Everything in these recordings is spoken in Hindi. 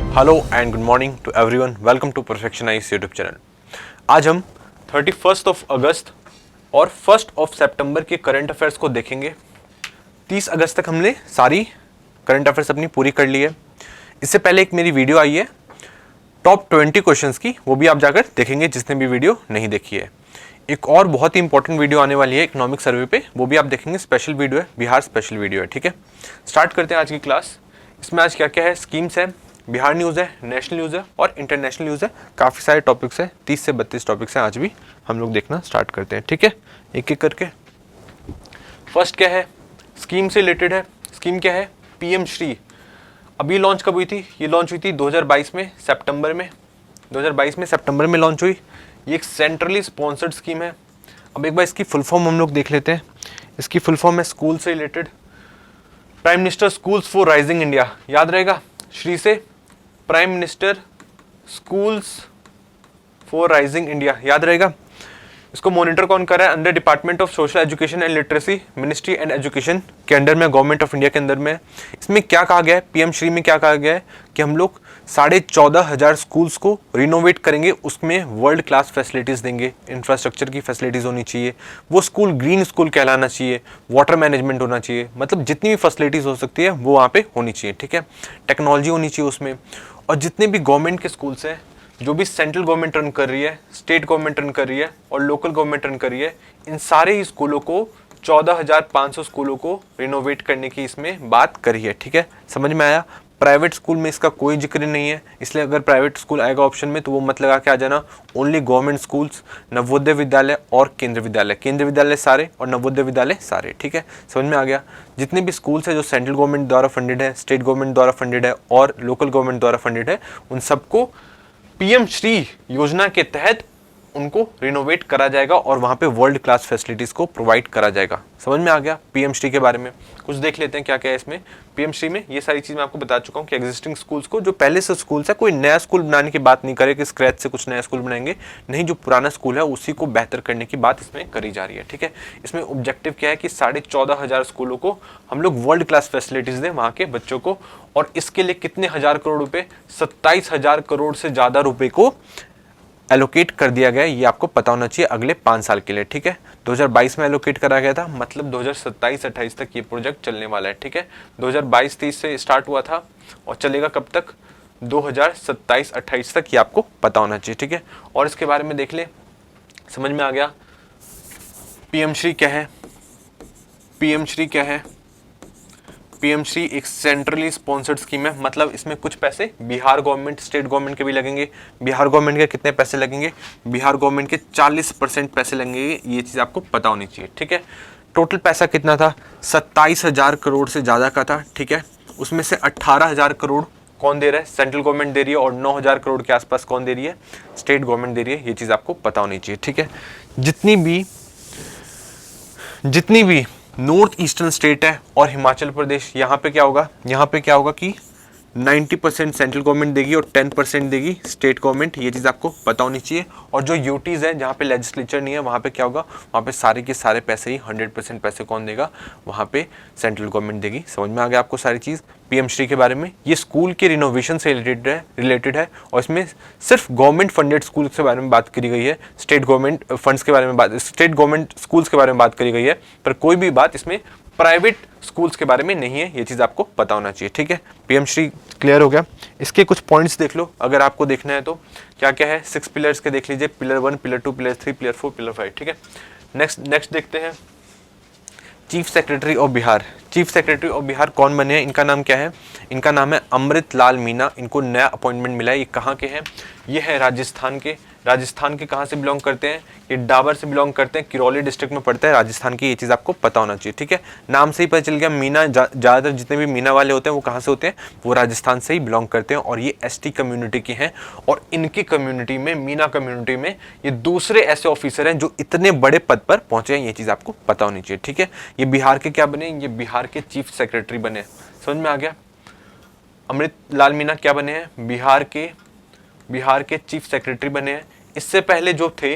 Hello and good morning to everyone, welcome to Perfectionize YouTube channel. आज हम 31 अगस्त और 1 सितंबर के करंट अफेयर्स को देखेंगे। 30 अगस्त तक हमने सारी करंट अफेयर्स अपनी पूरी कर ली है। इससे पहले एक मेरी वीडियो आई है टॉप 20 क्वेश्चंस की, वो भी आप जाकर देखेंगे जिसने भी वीडियो नहीं देखी है। एक और बहुत ही इंपॉर्टेंट वीडियो आने वाली है इकोनॉमिक सर्वे पे, वो भी आप देखेंगे। स्पेशल वीडियो है, बिहार स्पेशल वीडियो है। ठीक है, स्टार्ट करते हैं आज की क्लास। इसमें आज क्या क्या है, स्कीम्स है, बिहार न्यूज़ है, नेशनल न्यूज़ है और इंटरनेशनल न्यूज़ है। काफ़ी सारे टॉपिक्स हैं, 30 से 32 टॉपिक्स हैं। आज भी हम लोग देखना स्टार्ट करते हैं। ठीक है, एक एक करके। फर्स्ट क्या है, स्कीम से रिलेटेड है। स्कीम क्या है, पीएम श्री। अभी लॉन्च कब हुई थी? ये लॉन्च हुई थी 2022 में सितंबर में। 2022 में सितंबर में लॉन्च हुई। ये एक सेंट्रली स्पॉन्सर्ड स्कीम है। अब एक बार इसकी फुल फॉर्म हम लोग देख लेते हैं। इसकी फुल फॉर्म है स्कूल से related, prime minister schools for rising India. याद रहेगा, श्री से prime minister schools for rising India, याद रहेगा। इसको मॉनिटर कौन कर रहा है? Under department of social education and literacy, ministry and education के अंडर में, गवर्नमेंट ऑफ इंडिया के अंदर में। इसमें क्या कहा गया है, पीएम श्री में क्या कहा गया है कि हम लोग 14,500 स्कूल्स को रिनोवेट करेंगे, उसमें वर्ल्ड क्लास फैसिलिटीज़ देंगे। इंफ्रास्ट्रक्चर की फैसिलिटीज़ होनी चाहिए, वो स्कूल ग्रीन स्कूल कहलाना चाहिए, वाटर मैनेजमेंट होना चाहिए, मतलब जितनी भी फैसिलिटीज़ हो सकती है वो वहाँ पे होनी चाहिए। ठीक है, टेक्नोलॉजी होनी चाहिए उसमें। और जितने भी गवर्नमेंट के स्कूल्स हैं, जो भी सेंट्रल गवर्नमेंट रन कर रही है, स्टेट गवर्नमेंट रन कर रही है और लोकल गवर्नमेंट रन कर रही है, इन सारे ही स्कूलों को 14,500 स्कूलों को रिनोवेट करने की इसमें बात करी है। ठीक है, समझ में आया। प्राइवेट स्कूल में इसका कोई जिक्र नहीं है, इसलिए अगर प्राइवेट स्कूल आएगा ऑप्शन में तो वो मत लगा के आ जाना। Only government schools, Navodaya Vidyalaya और केंद्र विद्यालय, केंद्र विद्यालय सारे और नवोदय विद्यालय सारे। ठीक है, समझ में आ गया। जितने भी स्कूल्स है जो सेंट्रल गवर्नमेंट द्वारा फंडेड है, स्टेट गवर्नमेंट द्वारा फंडेड है और लोकल गवर्नमेंट द्वारा फंडेड है, उन सबको पीएम श्री योजना के तहत उनको रिनोवेट करा जाएगा और वहां पे वर्ल्ड क्लास फैसिलिटीज को प्रोवाइड करा जाएगा। समझ में आ गया। पीएम श्री के बारे में कुछ देख लेते हैं क्या क्या है इसमें। पीएम श्री में ये सारी चीज मैं आपको बता चुका हूँ कि एग्जिस्टिंग स्कूल्स को, जो पहले से स्कूल्स है, कोई नया स्कूल बनाने की बात नहीं करे कि स्क्रैच से कुछ नया स्कूल बनाएंगे, नहीं, जो पुराना स्कूल है उसी को बेहतर करने की बात इसमें करी जा रही है। ठीक है, इसमें ऑब्जेक्टिव क्या है कि 14,500 स्कूलों को हम लोग वर्ल्ड क्लास फैसिलिटीज दें वहां के बच्चों को। और इसके लिए कितने हजार करोड़ रुपए, 27,000 करोड़ से ज्यादा रुपए को एलोकेट कर दिया गया है, ये आपको पता होना चाहिए अगले 5 साल के लिए। ठीक है, 2022 में एलोकेट करा गया था, मतलब 2027-28 तक ये प्रोजेक्ट चलने वाला है। ठीक है, 2022-23 से स्टार्ट हुआ था और चलेगा कब तक? 2027-28 तक, ये आपको पता होना चाहिए। ठीक है, और इसके बारे में देख ले, समझ में आ गया। पीएम श्री क्या है? पीएम श्री क्या है? पीएम श्री एक सेंट्रली स्पॉन्सर्ड स्कीम है, मतलब इसमें कुछ पैसे बिहार गवर्नमेंट, स्टेट गवर्नमेंट के भी लगेंगे। बिहार गवर्नमेंट के कितने पैसे लगेंगे? बिहार गवर्नमेंट के 40% पैसे लगेंगे, ये चीज आपको पता होनी चाहिए। ठीक है, टोटल पैसा कितना था? 27,000 करोड़ से ज्यादा का था। ठीक है, उसमें से 18,000 करोड़ कौन दे रहा है? सेंट्रल गवर्नमेंट दे रही है और 9,000 करोड़ के आसपास कौन दे रही है? स्टेट गवर्नमेंट दे रही है। ये चीज आपको पता होनी चाहिए। ठीक है, जितनी भी नॉर्थ ईस्टर्न स्टेट है और हिमाचल प्रदेश, यहाँ पे क्या होगा? यहाँ पे क्या होगा कि 90% सेंट्रल गवर्नमेंट देगी और 10% देगी स्टेट गवर्नमेंट। ये चीज़ आपको पता होनी चाहिए। और जो यूटीज है, जहाँ पे लेजिस्लेचर नहीं है, वहाँ पे क्या होगा? वहाँ पे सारे के सारे पैसे ही 100% पैसे कौन देगा? वहाँ पे सेंट्रल गवर्नमेंट देगी। समझ में आ गया आपको सारी चीज़ पीएम श्री के बारे में। ये स्कूल के रिनोवेशन से रिलेटेड है और इसमें सिर्फ गवर्नमेंट फंडेड स्कूल के बारे में बात करी गई है, स्टेट गवर्नमेंट फंड्स के बारे में स्टेट गवर्नमेंट स्कूल्स के बारे में बात करी गई है, पर कोई भी बात इसमें प्राइवेट स्कूल्स के बारे में नहीं है। ये चीज आपको पता होना चाहिए। ठीक है, पीएम श्री क्लियर हो गया। इसके कुछ पॉइंट्स देख लो अगर आपको देखना है तो। क्या क्या है? 6 पिलर्स के देख लीजिए, pillar 1, pillar 2, pillar 3, pillar 4, pillar 5। ठीक है, नेक्स्ट देखते हैं chief secretary of Bihar. Chief secretary of Bihar कौन बने हैं? इनका नाम क्या है? इनका नाम है अमृत लाल मीना। इनको नया अपॉइंटमेंट मिला है। ये कहाँ के हैं? ये है राजस्थान के। राजस्थान के कहाँ से बिलोंग करते हैं? ये डाबर से बिलोंग करते हैं, किरौली डिस्ट्रिक्ट में पड़ता है राजस्थान की। ये चीज़ आपको पता होना चाहिए। ठीक है, नाम से ही पता चल गया। मीना, ज़्यादातर जितने भी मीना वाले होते हैं वो कहाँ से होते हैं? वो राजस्थान से ही बिलोंग करते हैं और ये एसटी कम्युनिटी के हैं। और इनकी कम्युनिटी में, मीना कम्युनिटी में, ये दूसरे ऐसे ऑफिसर हैं जो इतने बड़े पद पर पहुंचे हैं। ये चीज़ आपको पता होनी चाहिए। ठीक है, ये बिहार के क्या बने? ये बिहार के चीफ सेक्रेटरी बने। समझ में आ गया। अमृत लाल मीना क्या बने हैं? बिहार के चीफ सेक्रेटरी बने हैं। इससे पहले जो थे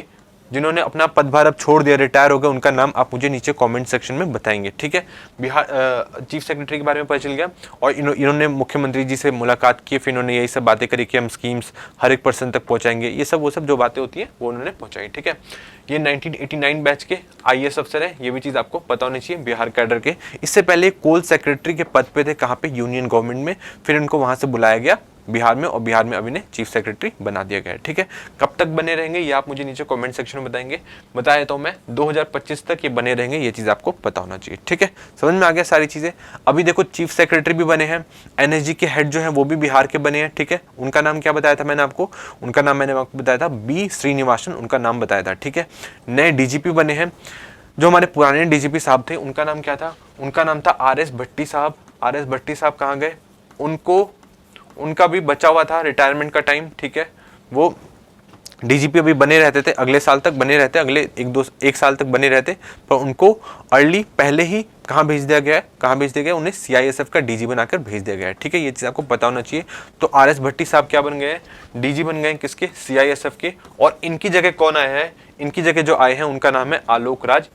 जिन्होंने अपना पदभार अब छोड़ दिया, रिटायर हो गए, उनका नाम आप मुझे नीचे कमेंट सेक्शन में बताएंगे, ठीक है। बिहार चीफ सेक्रेटरी के बारे में पता चल गया, और इन्होंने मुख्यमंत्री जी से मुलाकात की, फिर इन्होंने यही सब बातें करी कि हम स्कीम्स हर एक पर्सन तक पहुंचाएंगे, ये सब वो सब जो बातें होती है वो उन्होंने पहुंचाई, ठीक है। ये 1989 बैच के IAS अफसर है, ये भी चीज़ आपको पता होनी चाहिए, बिहार कैडर के। इससे पहले कोल सेक्रेटरी के पद पे थे, कहाँ पे, यूनियन गवर्नमेंट में, फिर इनको वहां से बुलाया गया बिहार में, और बिहार में अभी ने चीफ सेक्रेटरी बना दिया गया है, ठीक है। कब तक बने रहेंगे ये आप मुझे नीचे कमेंट सेक्शन में बताएंगे, बताया तो मैं 2025 तक ये बने रहेंगे, ये चीज़ आपको पता होना चाहिए, ठीक है। समझ में आ गया सारी चीज़ें। अभी देखो चीफ सेक्रेटरी भी बने हैं, NSG के हेड जो है वो भी बिहार के बने हैं, ठीक है। उनका नाम क्या बताया था मैंने आपको, उनका नाम मैंने आपको बताया था B श्रीनिवासन, उनका नाम बताया था, ठीक है। नए DGP बने हैं, जो हमारे पुराने DGP साहब थे उनका नाम क्या था, उनका नाम था RS भट्टी साहब। RS भट्टी साहब कहाँ गए, उनका भी बचा हुआ था रिटायरमेंट का टाइम, ठीक है। वो DGP अभी बने रहते थे, अगले साल तक बने रहते, अगले एक साल तक बने रहते, पर उनको अर्ली पहले ही कहाँ भेज दिया गया है, कहाँ भेज दिया गया, उन्हें CISF का DG बनाकर भेज दिया गया है, ठीक है। ये चीज़ आपको पता होना चाहिए। तो RS भट्टी साहब क्या बन गए हैं, DG बन गए हैं, किसके, CISF के। और इनकी जगह कौन आया है, इनकी जगह जो आए हैं उनका नाम है आलोक राज,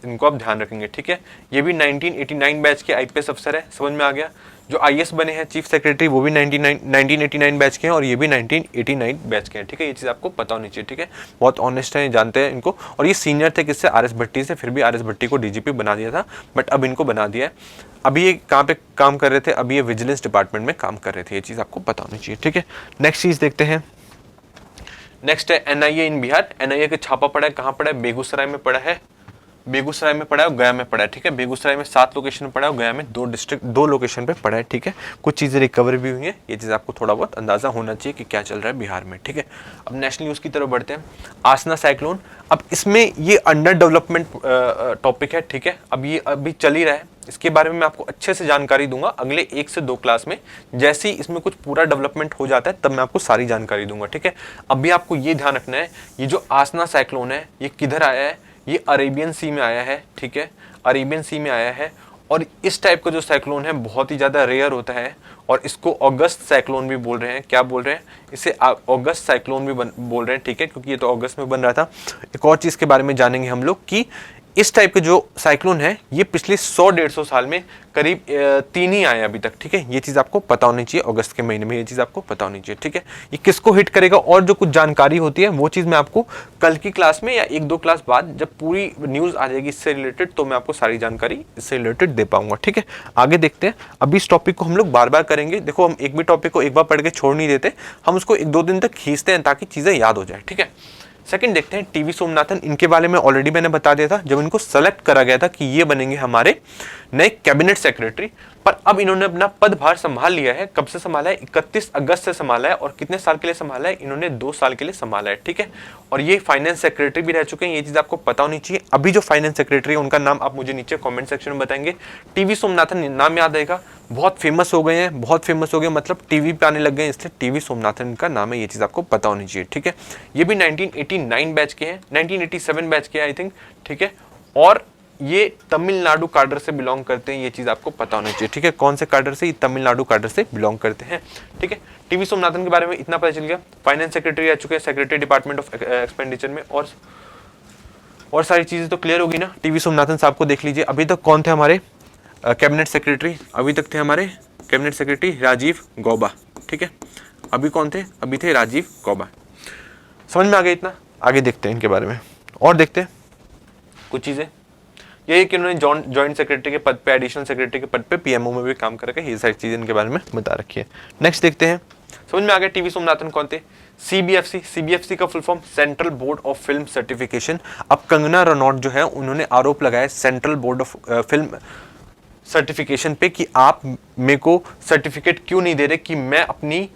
इनको आप ध्यान रखेंगे, ठीक है। ये भी 1989 बैच के IPS अफसर है, समझ में आ गया। जो IAS बने हैं चीफ सेक्रेटरी वो भी 1989 बैच के हैं, और ये भी 1989 बैच के हैं, ठीक है। ये चीज़ आपको पता होनी चाहिए, ठीक है। बहुत ऑनेस्ट है, जानते हैं इनको, और ये सीनियर थे किससे, RS भट्टी से, फिर भी RS भट्टी को DGP बना दिया था, बट अब इनको बना दिया है। अभी ये कहाँ पे काम कर रहे थे, अभी ये विजिलेंस डिपार्टमेंट में काम कर रहे थे, ये चीज़ आपको पता होनी चाहिए, ठीक है। नेक्स्ट चीज़ देखते हैं। नेक्स्ट है NIA इन बिहार। NIA का छापा पड़ा है, कहाँ पड़ा है, बेगूसराय में पड़ा है, बेगूसराय में पड़ा है और गया में पड़ा है, ठीक है। बेगूसराय में 7 लोकेशन में पड़ा है और गया में 2 लोकेशन पे पड़ा है, ठीक है। कुछ चीज़ें रिकवर भी हुई हैं, ये चीज़ आपको थोड़ा बहुत अंदाजा होना चाहिए कि क्या चल रहा है बिहार में, ठीक है। अब नेशनल न्यूज़ की तरफ बढ़ते हैं। आसना साइक्लोन, अब इसमें ये अंडर डेवलपमेंट टॉपिक है, ठीक है। अब ये अभी चल ही रहा है, इसके बारे में मैं आपको अच्छे से जानकारी दूंगा अगले 1 से 2 क्लास में। जैसे ही इसमें कुछ पूरा डेवलपमेंट हो जाता है तब मैं आपको सारी जानकारी दूंगा, ठीक है। अभी आपको ये ध्यान रखना है, ये जो आसना साइक्लोन है ये किधर आया है, ये अरेबियन सी में आया है, ठीक है। अरेबियन सी में आया है, और इस टाइप का जो साइक्लोन है बहुत ही ज़्यादा रेयर होता है, और इसको अगस्त साइक्लोन भी बोल रहे हैं। क्या बोल रहे हैं, इसे अगस्त साइक्लोन भी बोल रहे हैं, ठीक है, क्योंकि ये तो अगस्त में बन रहा था। एक और चीज़ के बारे में जानेंगे हम लोग कि इस टाइप के जो साइक्लोन है ये पिछले 100-150 साल में करीब 3 ही आए अभी तक, ठीक है। ये चीज़ आपको पता होनी चाहिए, अगस्त के महीने में ये चीज़ आपको पता होनी चाहिए, ठीक है। ये किसको हिट करेगा और जो कुछ जानकारी होती है वो चीज़ मैं आपको कल की क्लास में या 1-2 क्लास बाद जब पूरी न्यूज़ आ जाएगी इससे रिलेटेड तो मैं आपको सारी जानकारी इससे रिलेटेड दे पाऊंगा, ठीक है। आगे देखते हैं। अभी इस टॉपिक को हम लोग बार बार करेंगे। देखो, हम एक भी टॉपिक को एक बार पढ़ के छोड़ नहीं देते, हम उसको 1-2 दिन तक खींचते हैं ताकि चीज़ें याद हो जाए, ठीक है। सेकंड देखते हैं टीवी सोमनाथन। इनके बारे में ऑलरेडी मैंने बता दिया था जब इनको सेलेक्ट करा गया था कि ये बनेंगे हमारे नए कैबिनेट सेक्रेटरी, पर अब इन्होंने अपना पदभार संभाल लिया है। कब से संभाला है, 31 अगस्त से संभाला है, और कितने साल के लिए संभाला है, इन्होंने 2 साल के लिए संभाला है, ठीक है। और ये फाइनेंस सेक्रेटरी भी रह चुके हैं, ये चीज आपको पता होनी चाहिए। अभी जो फाइनेंस सेक्रेटरी है उनका नाम आप मुझे नीचे कमेंट सेक्शन में बताएंगे। टीवी सोमनाथन नाम याद आएगा, बहुत फेमस हो गए हैं, बहुत फेमस हो गए, मतलब टीवी पे आने लग गए, इसलिए टीवी सोमनाथन का नाम है, ये चीज आपको पता होनी चाहिए, ठीक है। ये भी 1989 बैच के हैं, 1987 बैच के आई थिंक, ठीक है। और ये तमिलनाडु कैडर से बिलोंग करते हैं, ये चीज आपको पता होनी चाहिए, ठीक है। कौन से कैडर से, ये तमिलनाडु कैडर से बिलोंग करते हैं, ठीक है। टीवी सोमनाथन के बारे में इतना पता चल गया। फाइनेंस सेक्रेटरी आ चुके हैं, सेक्रेटरी डिपार्टमेंट ऑफ एक्सपेंडिचर में, और सारी चीजें तो क्लियर होगी ना। टीवी सोमनाथन साहब को देख लीजिए। अभी तक कौन थे हमारे कैबिनेट सेक्रेटरी, अभी तक थे हमारे कैबिनेट सेक्रेटरी राजीव गौबा, ठीक है। अभी कौन थे, अभी थे राजीव गौबा। समझ में आ गया इतना। आगे देखते हैं इनके बारे में और देखते हैं कुछ चीजें। यही कि उन्होंने जॉइंट सेक्रेटरी के पद पे, एडिशनल सेक्रेटरी के पद पे PMO में भी काम करके ये सारी चीजें इनके बारे में बता रखी है। नेक्स्ट देखते हैं। समझ में आ गया टीवी सोमनाथन कौन थे। CBFC का full form central board of film certification. अब कंगना रनौत जो है उन्होंने आरोप लगाया central board of film certification पे कि आप मेरे को सर्टिफिकेट क्यों नहीं दे रहे कि मैं अपनी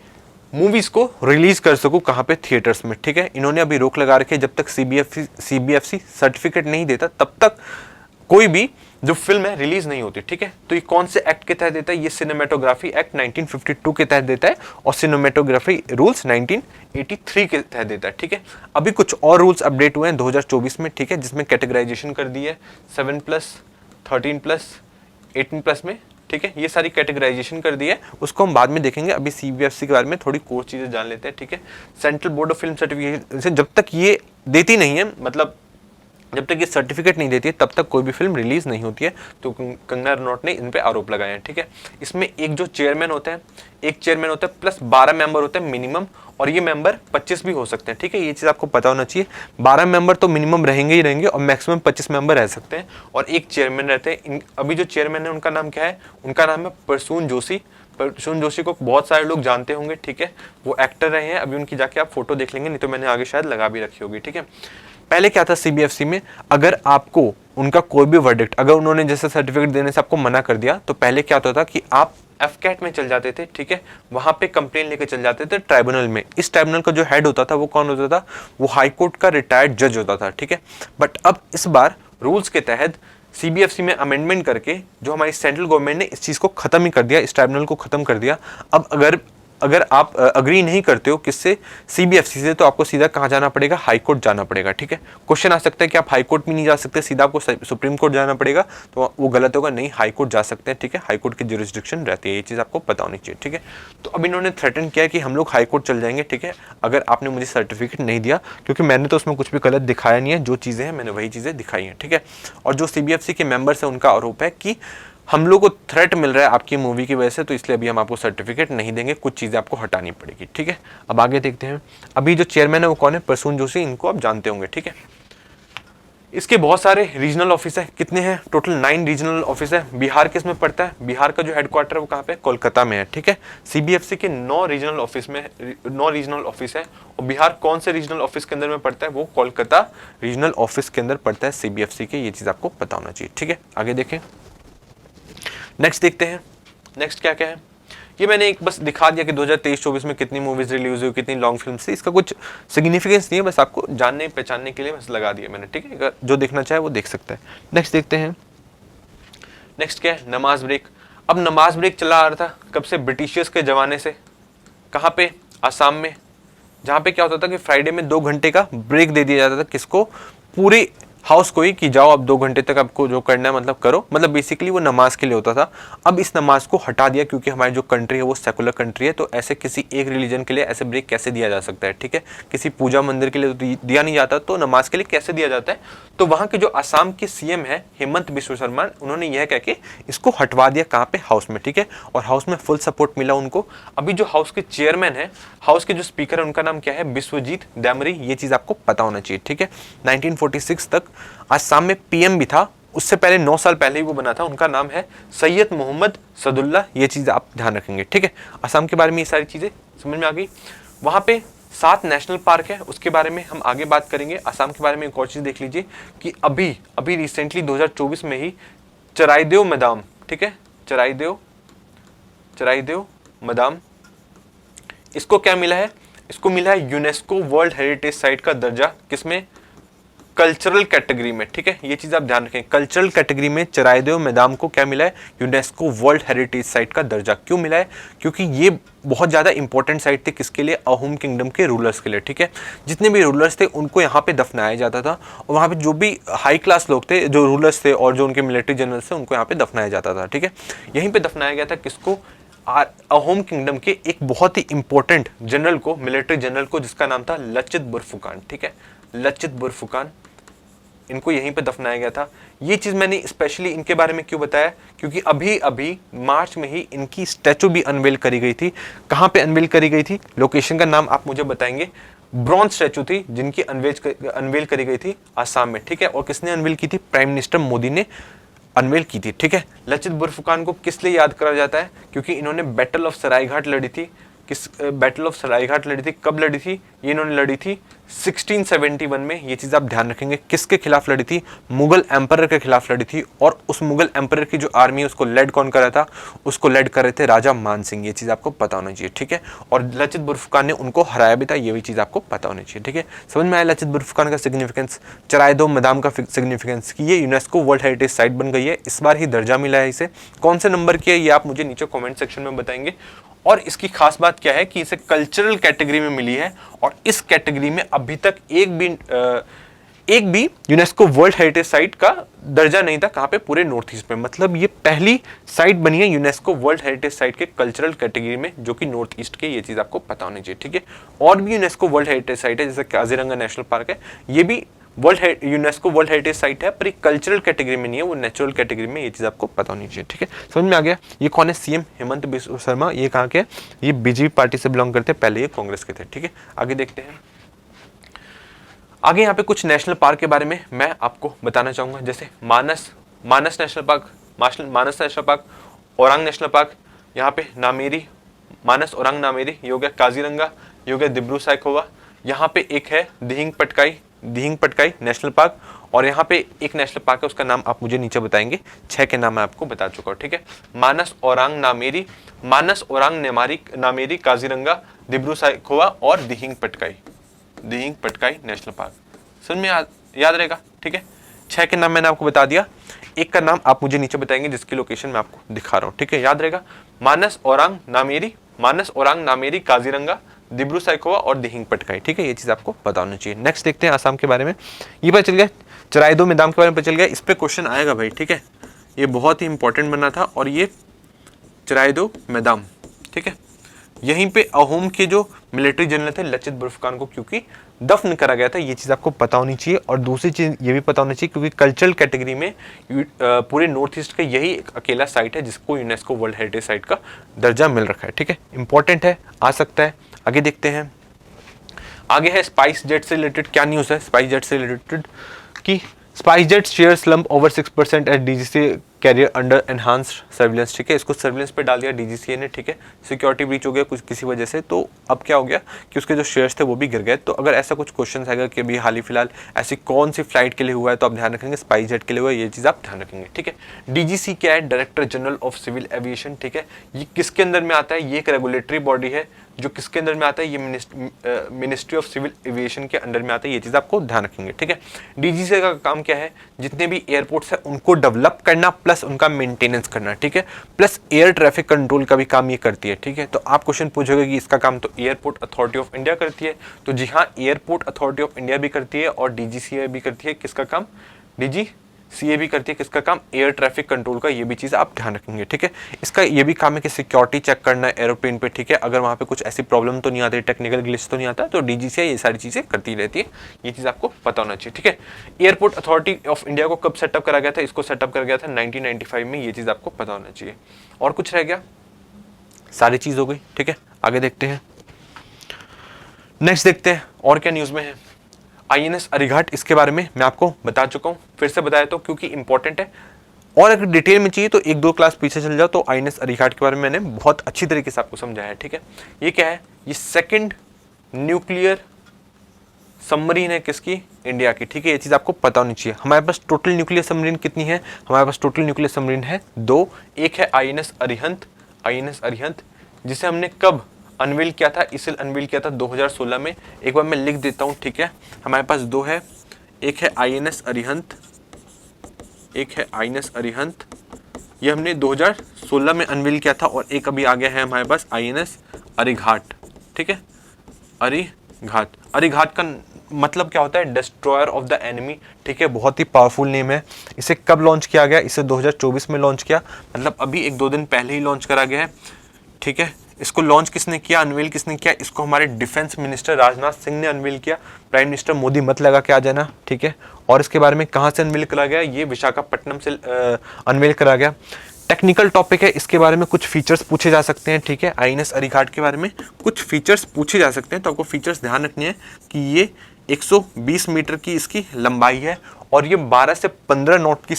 मूवीज को रिलीज कर सकूं, कहां पे, थिएटर्स में, ठीक है। इन्होंने अभी रोक लगा रखी है, जब तक CBFC सर्टिफिकेट नहीं देता तब तक कोई भी जो फिल्म है रिलीज नहीं होती, ठीक है। तो ये कौन से एक्ट के तहत देता है, ये सिनेमेटोग्राफी एक्ट 1952 के तहत देता है, और सिनेमेटोग्राफी रूल्स 1983 के तहत देता है, ठीक है। अभी कुछ और रूल्स अपडेट हुए हैं 2024 में, ठीक है, जिसमें कैटेगराइजेशन कर दी है 7+, 13+, 18+ में, ठीक है। ये सारी कैटेगराइजेशन कर दी है, उसको हम बाद में देखेंगे। अभी CBFC के बारे में थोड़ी कोर चीजें जान लेते हैं, ठीक है। Central board of film certification, जब तक ये देती नहीं है, मतलब जब तक ये सर्टिफिकेट नहीं देती है तब तक कोई भी फिल्म रिलीज नहीं होती है। तो कंगना रनौत ने इन पे आरोप लगाए हैं। ठीक है, इसमें एक जो चेयरमैन होता है, एक चेयरमैन होता है प्लस 12 मेंबर होते हैं मिनिमम, और ये मेंबर 25 भी हो सकते हैं। ठीक है, ये चीज़ आपको पता होना चाहिए। 12 मेंबर तो मिनिमम रहेंगे ही रहेंगे और मैक्सिमम 25 मेंबर रह सकते हैं, और एक चेयरमैन रहते हैं। अभी जो चेयरमैन है उनका नाम क्या है? उनका नाम है प्रसून जोशी। प्रसून जोशी को बहुत सारे लोग जानते होंगे। ठीक है, वो एक्टर रहे हैं। अभी उनकी जाके आप फोटो देख लेंगे, नहीं तो मैंने आगे शायद लगा भी रखी होगी। ठीक है, पहले क्या था सीबीएफसी में, अगर आपको उनका कोई भी वर्डिक्ट, अगर उन्होंने जैसे सर्टिफिकेट देने से आपको मना कर दिया, तो पहले क्या होता था कि आप एफकैट में चल जाते थे। ठीक है, वहां पे कंप्लेन लेके चल जाते थे ट्राइब्यूनल में। इस ट्राइब्यूनल का जो हेड होता था वो कौन होता था? वो हाई कोर्ट का रिटायर्ड जज होता था। ठीक है, बट अब इस बार रूल्स के तहत सीबीएफसी में अमेंडमेंट करके जो हमारी सेंट्रल गवर्नमेंट ने इस चीज को खत्म ही कर दिया, इस ट्राइब्यूनल को खत्म कर दिया। अब अगर आप अग्री नहीं करते हो किससे? सीबीएफसी से, तो आपको सीधा कहाँ जाना पड़ेगा? हाई कोर्ट जाना पड़ेगा। ठीक है, क्वेश्चन आ सकता है कि आप हाई कोर्ट भी नहीं जा सकते, सीधा आपको सुप्रीम कोर्ट जाना पड़ेगा, तो वो गलत होगा। नहीं, हाई कोर्ट जा सकते हैं। ठीक है, हाई कोर्ट की जुरिस्डिक्शन रहती है, ये चीज़ आपको पता होनी चाहिए। ठीक है, तो अब इन्होंने थ्रेटन किया कि हम लोग हाई कोर्ट चल जाएंगे। ठीक है, अगर आपने मुझे सर्टिफिकेट नहीं दिया, क्योंकि मैंने तो उसमें कुछ भी गलत दिखाया नहीं है, जो चीज़ें हैं मैंने वही चीज़ें दिखाई हैं। ठीक है, और जो सीबीएफसी के मेंबर्स हैं उनका आरोप है कि हम लोग को थ्रेट मिल रहा है आपकी मूवी की वजह से, तो इसलिए अभी हम आपको सर्टिफिकेट नहीं देंगे, कुछ चीज़ें आपको हटानी पड़ेगी। ठीक है, अब आगे देखते हैं। अभी जो चेयरमैन है वो कौन है? प्रसून जोशी, इनको आप जानते होंगे। ठीक है, इसके बहुत सारे रीजनल ऑफिस है। कितने हैं? टोटल 9 रीजनल ऑफिस है। बिहार किस में पड़ता है? बिहार का जो हेडक्वार्टर है वो कहाँ पे? कोलकाता में है। ठीक है, सीबीएफसी के 9 रीजनल ऑफिस में 9 रीजनल ऑफिस है, और बिहार कौन से रीजनल ऑफिस के अंदर में पड़ता है? वो कोलकाता रीजनल ऑफिस के अंदर पड़ता है सीबीएफसी के। ये चीज़ आपको पता होना चाहिए। ठीक है, आगे देखें, नेक्स्ट देखते हैं। नेक्स्ट क्या क्या है? ये मैंने एक बस दिखा दिया कि 2023-24 में कितनी मूवीज रिलीज हुई, कितनी लॉन्ग फिल्म थी। इसका कुछ सिग्निफिकेंस नहीं है, बस आपको जानने पहचानने के लिए बस लगा दिया मैंने। ठीक है, अगर जो देखना चाहे वो देख सकता है। नेक्स्ट देखते हैं। नेक्स्ट क्या है? नमाज ब्रेक। अब नमाज ब्रेक चला आ रहा था कब से? ब्रिटिशर्स के जमाने से। कहाँ पे? आसाम में, जहाँ पे क्या होता था कि फ्राइडे में 2 घंटे का ब्रेक दे दिया जाता था। किसको? पूरे हाउस को ही, कि जाओ अब 2 घंटे तक आपको जो करना है मतलब करो। मतलब बेसिकली वो नमाज के लिए होता था। अब इस नमाज को हटा दिया, क्योंकि हमारी जो कंट्री है वो सेकुलर कंट्री है, तो ऐसे किसी एक रिलीजन के लिए ऐसे ब्रेक कैसे दिया जा सकता है? ठीक है, किसी पूजा मंदिर के लिए तो दिया नहीं जाता, तो नमाज के लिए कैसे दिया जाता है? तो वहाँ के जो आसाम के सीएम है हेमंत बिस्व शर्मा, उन्होंने यह कह के इसको हटवा दिया। कहाँ पे? हाउस में। ठीक है, और हाउस में फुल सपोर्ट मिला उनको। अभी जो हाउस के चेयरमैन है, हाउस के जो स्पीकर है, उनका नाम क्या है? बिस्वजीत डैमरी। ये चीज आपको पता होना चाहिए। ठीक है, 1946 तक आसाम में पीएम भी था, उससे पहले 9 साल पहले ही वो बना था। उनका नाम है सैयद मोहम्मद सदुल्ला। ये चीज आप ध्यान रखेंगे। ठीक है, आसाम के बारे में ये सारी चीजें समझ में आ गई। वहां पे 7 नेशनल पार्क है, उसके बारे में हम आगे बात करेंगे। आसाम के बारे में एक और चीज देख लीजिए कि अभी रिसेंटली 2024 में ही चराइदेव मैदान, ठीक है, चराइदेव मैदान, इसको क्या मिला है? इसको मिला है यूनेस्को वर्ल्ड हेरिटेज साइट का दर्जा। किसमें? कल्चरल कैटेगरी में। ठीक है, ये चीज आप ध्यान रखें। कल्चरल कैटेगरी में चराइदेव मैदान को क्या मिला है? यूनेस्को वर्ल्ड हेरिटेज साइट का दर्जा। क्यों मिला है? क्योंकि ये बहुत ज्यादा इंपॉर्टेंट साइट थी। किसके लिए? अहोम किंगडम के रूलर्स के लिए। ठीक है, जितने भी रूलर्स थे उनको यहाँ पे दफनाया जाता था, और वहाँ पे जो भी हाई क्लास लोग थे, जो रूलर्स थे और जो उनके मिलिट्री जनरल्स थे, उनको यहाँ पे दफनाया जाता था। ठीक है, यहीं पे दफनाया गया था। किसको? अहोम किंगडम के एक बहुत ही इंपॉर्टेंट जनरल को, मिलिट्री जनरल को, जिसका नाम था लचित बुरफुकान। ठीक है, लचित बुरफुकान, इनको यहीं पे दफनाया गया था। ये चीज मैंने स्पेशली इनके बारे में क्यों बताया? क्योंकि अभी मार्च में ही इनकी स्टैचू भी अनवेल करी गई थी। कहाँ पे अनवेल करी गई थी? लोकेशन का नाम आप मुझे बताएंगे। ब्रॉन्ज स्टैचू थी जिनकी अनवेल करी गई थी आसाम में। ठीक है, और किसने अनवेल की थी? प्राइम मिनिस्टर मोदी ने अनवेल की थी। ठीक है, लचित बुरफुकान को किस लिए याद करा जाता है? क्योंकि इन्होंने बैटल ऑफ सरायघाट लड़ी थी। किस बैटल ऑफ सरायघाट लड़ी थी? कब लड़ी थी? ये इन्होंने लड़ी थी 1671 में। ये चीज आप ध्यान रखेंगे। किसके खिलाफ लड़ी थी? मुगल एम्परर के खिलाफ लड़ी थी, और उस मुगल एम्परर की जो आर्मी है उसको लेड कौन कर रहा था? उसको लेड कर रहे थे राजा मान सिंह। ये चीज आपको पता होना चाहिए। ठीक है, और लचित बुरफुकान ने उनको हराया भी था, ये भी चीज आपको पता होनी चाहिए। ठीक है, समझ में आया लचित बुरफुकान का सिग्निफिकेंस, चराइदेव मैदान का सिग्निफिकेंस, कि ये यूनेस्को वर्ल्ड हेरिटेज साइट बन गई है। इस बार ही दर्जा मिला है इसे। कौन से नंबर की है ये आप मुझे नीचे कॉमेंट सेक्शन में बताएंगे। और इसकी खास बात क्या है कि इसे कल्चरल कैटेगरी में मिली है, और इस कैटेगरी में अभी तक एक भी यूनेस्को वर्ल्ड हेरिटेज साइट का दर्जा नहीं था कहाँ पे, पूरे नॉर्थ ईस्ट में। मतलब ये पहली साइट बनी है यूनेस्को वर्ल्ड हेरिटेज साइट के कल्चरल कैटेगरी में, जो कि नॉर्थ ईस्ट के, ये चीज आपको पता होनी चाहिए, ठीक है। और भी यूनेस्को वर्ल्ड हेरिटेज साइट है, जैसे काजीरंगा नेशनल पार्क है, ये भी यूनेस्को वर्ल्ड हेरिटेज साइट है, पर एक कल्चरल कैटेगरी में नहीं है, वो नेचुरल कैटेगरी में, ये चीज आपको पता होनी चाहिए, ठीक है। समझ में आ गया। ये कौन है? सीएम हेमंत बिस्वा शर्मा। ये कहाँ के? ये बीजेपी पार्टी से बिलोंग करते हैं, पहले ये कांग्रेस के थे, ठीक है। आगे देखते हैं। आगे यहाँ पे कुछ नेशनल पार्क के बारे में मैं आपको बताना चाहूंगा, जैसे Manas national park, Manas national park, Orang national park, यहाँ पे नामेरी, मानस औरंग नामेरी, ये हो गया काजीरंगा, ये हो गया दिब्रू साइखोवा। यहाँ पे एक है दिहिंग पटकाई नेशनल पार्क, और यहाँ पे एक नेशनल पार्क है, उसका नाम आप मुझे नीचे बताएंगे। 6 के नाम मैं आपको बता चुका हूँ, ठीक है। मानस औरंग नामेरी, काजीरंगा, दिब्रू साइखोवा और दिहिंग पटकाई नेशनल पार्क। समझ में याद रहेगा, ठीक है। 6 के नाम मैंने आपको बता दिया, एक का नाम आप मुझे नीचे बताएंगे, जिसकी लोकेशन मैं आपको दिखा रहा हूँ, ठीक है। याद रहेगा, मानस औरंग नामेरी, काजीरंगा, दिब्रू साइखोवा और दिहिंग पटकाई, ठीक है। ये चीज आपको पता होनी चाहिए। नेक्स्ट देखते हैं आसाम के बारे में। ये पता चल गया, चराइदो मैदान के बारे में पता चल गया। इस पे क्वेश्चन आएगा भाई, ठीक है। ये बहुत ही इंपॉर्टेंट बना था, और ये चराइदो मैदान, ठीक है। यहीं पे अहोम के जो मिलिट्री जनरल थे लचित बुर्फुकान को क्योंकि दफन करा गया था, ये चीज आपको पता होनी चाहिए। और दूसरी चीज ये भी पता होनी चाहिए क्योंकि कल्चरल कैटेगरी में पूरे नॉर्थ ईस्ट का यही एक अकेला साइट है जिसको यूनेस्को वर्ल्ड हेरिटेज साइट का दर्जा मिल रखा है, ठीक है। इंपॉर्टेंट है, आ सकता है। आगे देखते हैं। आगे है स्पाइस जेट से रिलेटेड क्या न्यूज है। स्पाइस जेट से रिलेटेड कि SpiceJet share slump over 6% at DGC carrier under enhanced surveillance, ठीक है। इसको सर्विलेंस पे डाल दिया डीजीसीए ने, ठीक है। सिक्योरिटी ब्रीच हो गया कुछ किसी वजह से, तो अब क्या हो गया कि उसके जो शेयर्स थे वो भी गिर गए। तो अगर ऐसा कुछ क्वेश्चन आएगा कि अभी हाल ही फिलहाल ऐसी कौन सी फ्लाइट के लिए हुआ है, तो आप ध्यान रखेंगे स्पाइस जेट के लिए हुआ है, ये चीज आप ध्यान रखेंगे, ठीक है। डीजीसी क्या है? Director general of civil aviation, ठीक है। ये किसके अंदर में आता है? ये एक रेगुलेटरी बॉडी है जो किसके अंदर में आता है? ये मिनिस्ट्री ऑफ सिविल एविएशन के अंडर में आता है, ये चीज आपको ध्यान रखेंगे, ठीक है। डीजीसी का काम क्या है? जितने भी एयरपोर्ट्स है उनको डेवलप करना प्लस उनका मेंटेनेंस करना, ठीक है। प्लस एयर ट्रैफिक कंट्रोल का भी काम ये करती है, ठीक है। तो आप क्वेश्चन पूछोगे कि इसका काम तो एयरपोर्ट अथॉरिटी ऑफ इंडिया करती है, तो जी हाँ, एयरपोर्ट अथॉरिटी ऑफ इंडिया भी करती है और डीजीसीए भी करती है। किसका काम? डीजीसीए भी करती है। किसका काम? एयर ट्रैफिक कंट्रोल का। ये भी चीज आप ध्यान रखेंगे, ठीक है। इसका ये भी काम है कि सिक्योरिटी चेक करना है एरोप्लेन पे, ठीक है। अगर वहां पे कुछ ऐसी प्रॉब्लम तो नहीं आती, टेक्निकल ग्लिच तो नहीं आता, तो डीजीसीए ये सारी चीजें करती रहती है। ये चीज आपको पता होना चाहिए, ठीक है। एयरपोर्ट अथॉरिटी ऑफ इंडिया को कब सेटअप करा गया था? इसको सेटअप करा गया था 1995 में। ये चीज आपको पता होना चाहिए। और कुछ रह गया? सारी चीज हो गई, ठीक है। आगे देखते हैं। नेक्स्ट देखते हैं और क्या न्यूज में है। आईएनएस अरिघाट, इसके बारे में मैं आपको बता चुका हूं, फिर से बताया तो क्योंकि इंपॉर्टेंट है। और अगर डिटेल में चाहिए तो 1-2 क्लास पीछे चल जाओ, तो आईएनएस अरिघाट के बारे में मैंने बहुत अच्छी तरीके से आपको समझाया है, ठीक है। ये क्या है? ये सेकंड न्यूक्लियर सबमरीन है किसकी? इंडिया की, ठीक है। ये चीज आपको पता होनी चाहिए। हमारे पास टोटल न्यूक्लियर सबमरीन कितनी है? हमारे पास टोटल न्यूक्लियर सबमरीन है 2। एक है आईएनएस अरिहंत, जिसे हमने कब अनवील किया था? इसे अनवील किया था 2016 में। एक बार मैं लिख देता हूं, ठीक है। हमारे पास 2 है, एक है आईएनएस अरिहंत, ये हमने 2016 में अनवील किया था, और एक अभी आ गया है हमारे पास आईएनएस अरिघाट, ठीक है। अरिघाट का मतलब क्या होता है? डिस्ट्रॉयर ऑफ द एनिमी, ठीक है। बहुत ही पावरफुल नेम है। इसे कब लॉन्च किया गया? इसे 2024 में लॉन्च किया, मतलब अभी 1-2 दिन पहले ही लॉन्च करा गया है, ठीक है। इसको लॉन्च किसने किया? अनवील किसने किया? इसको हमारे डिफेंस मिनिस्टर राजनाथ सिंह ने अनवील किया। प्राइम मिनिस्टर मोदी मत लगा के आ जाना, ठीक है। और इसके बारे में कहाँ से अनवील करा गया? ये विशाखापट्टनम से अनवील करा गया। टेक्निकल टॉपिक है, इसके बारे में कुछ फीचर्स पूछे जा सकते हैं, ठीक है। आईएनएस अरिघाट के बारे में कुछ फीचर्स पूछे जा सकते हैं, तो आपको फीचर्स ध्यान रखनी है कि ये 120 मीटर की इसकी लंबाई है, और ये 12 से 15 नॉट की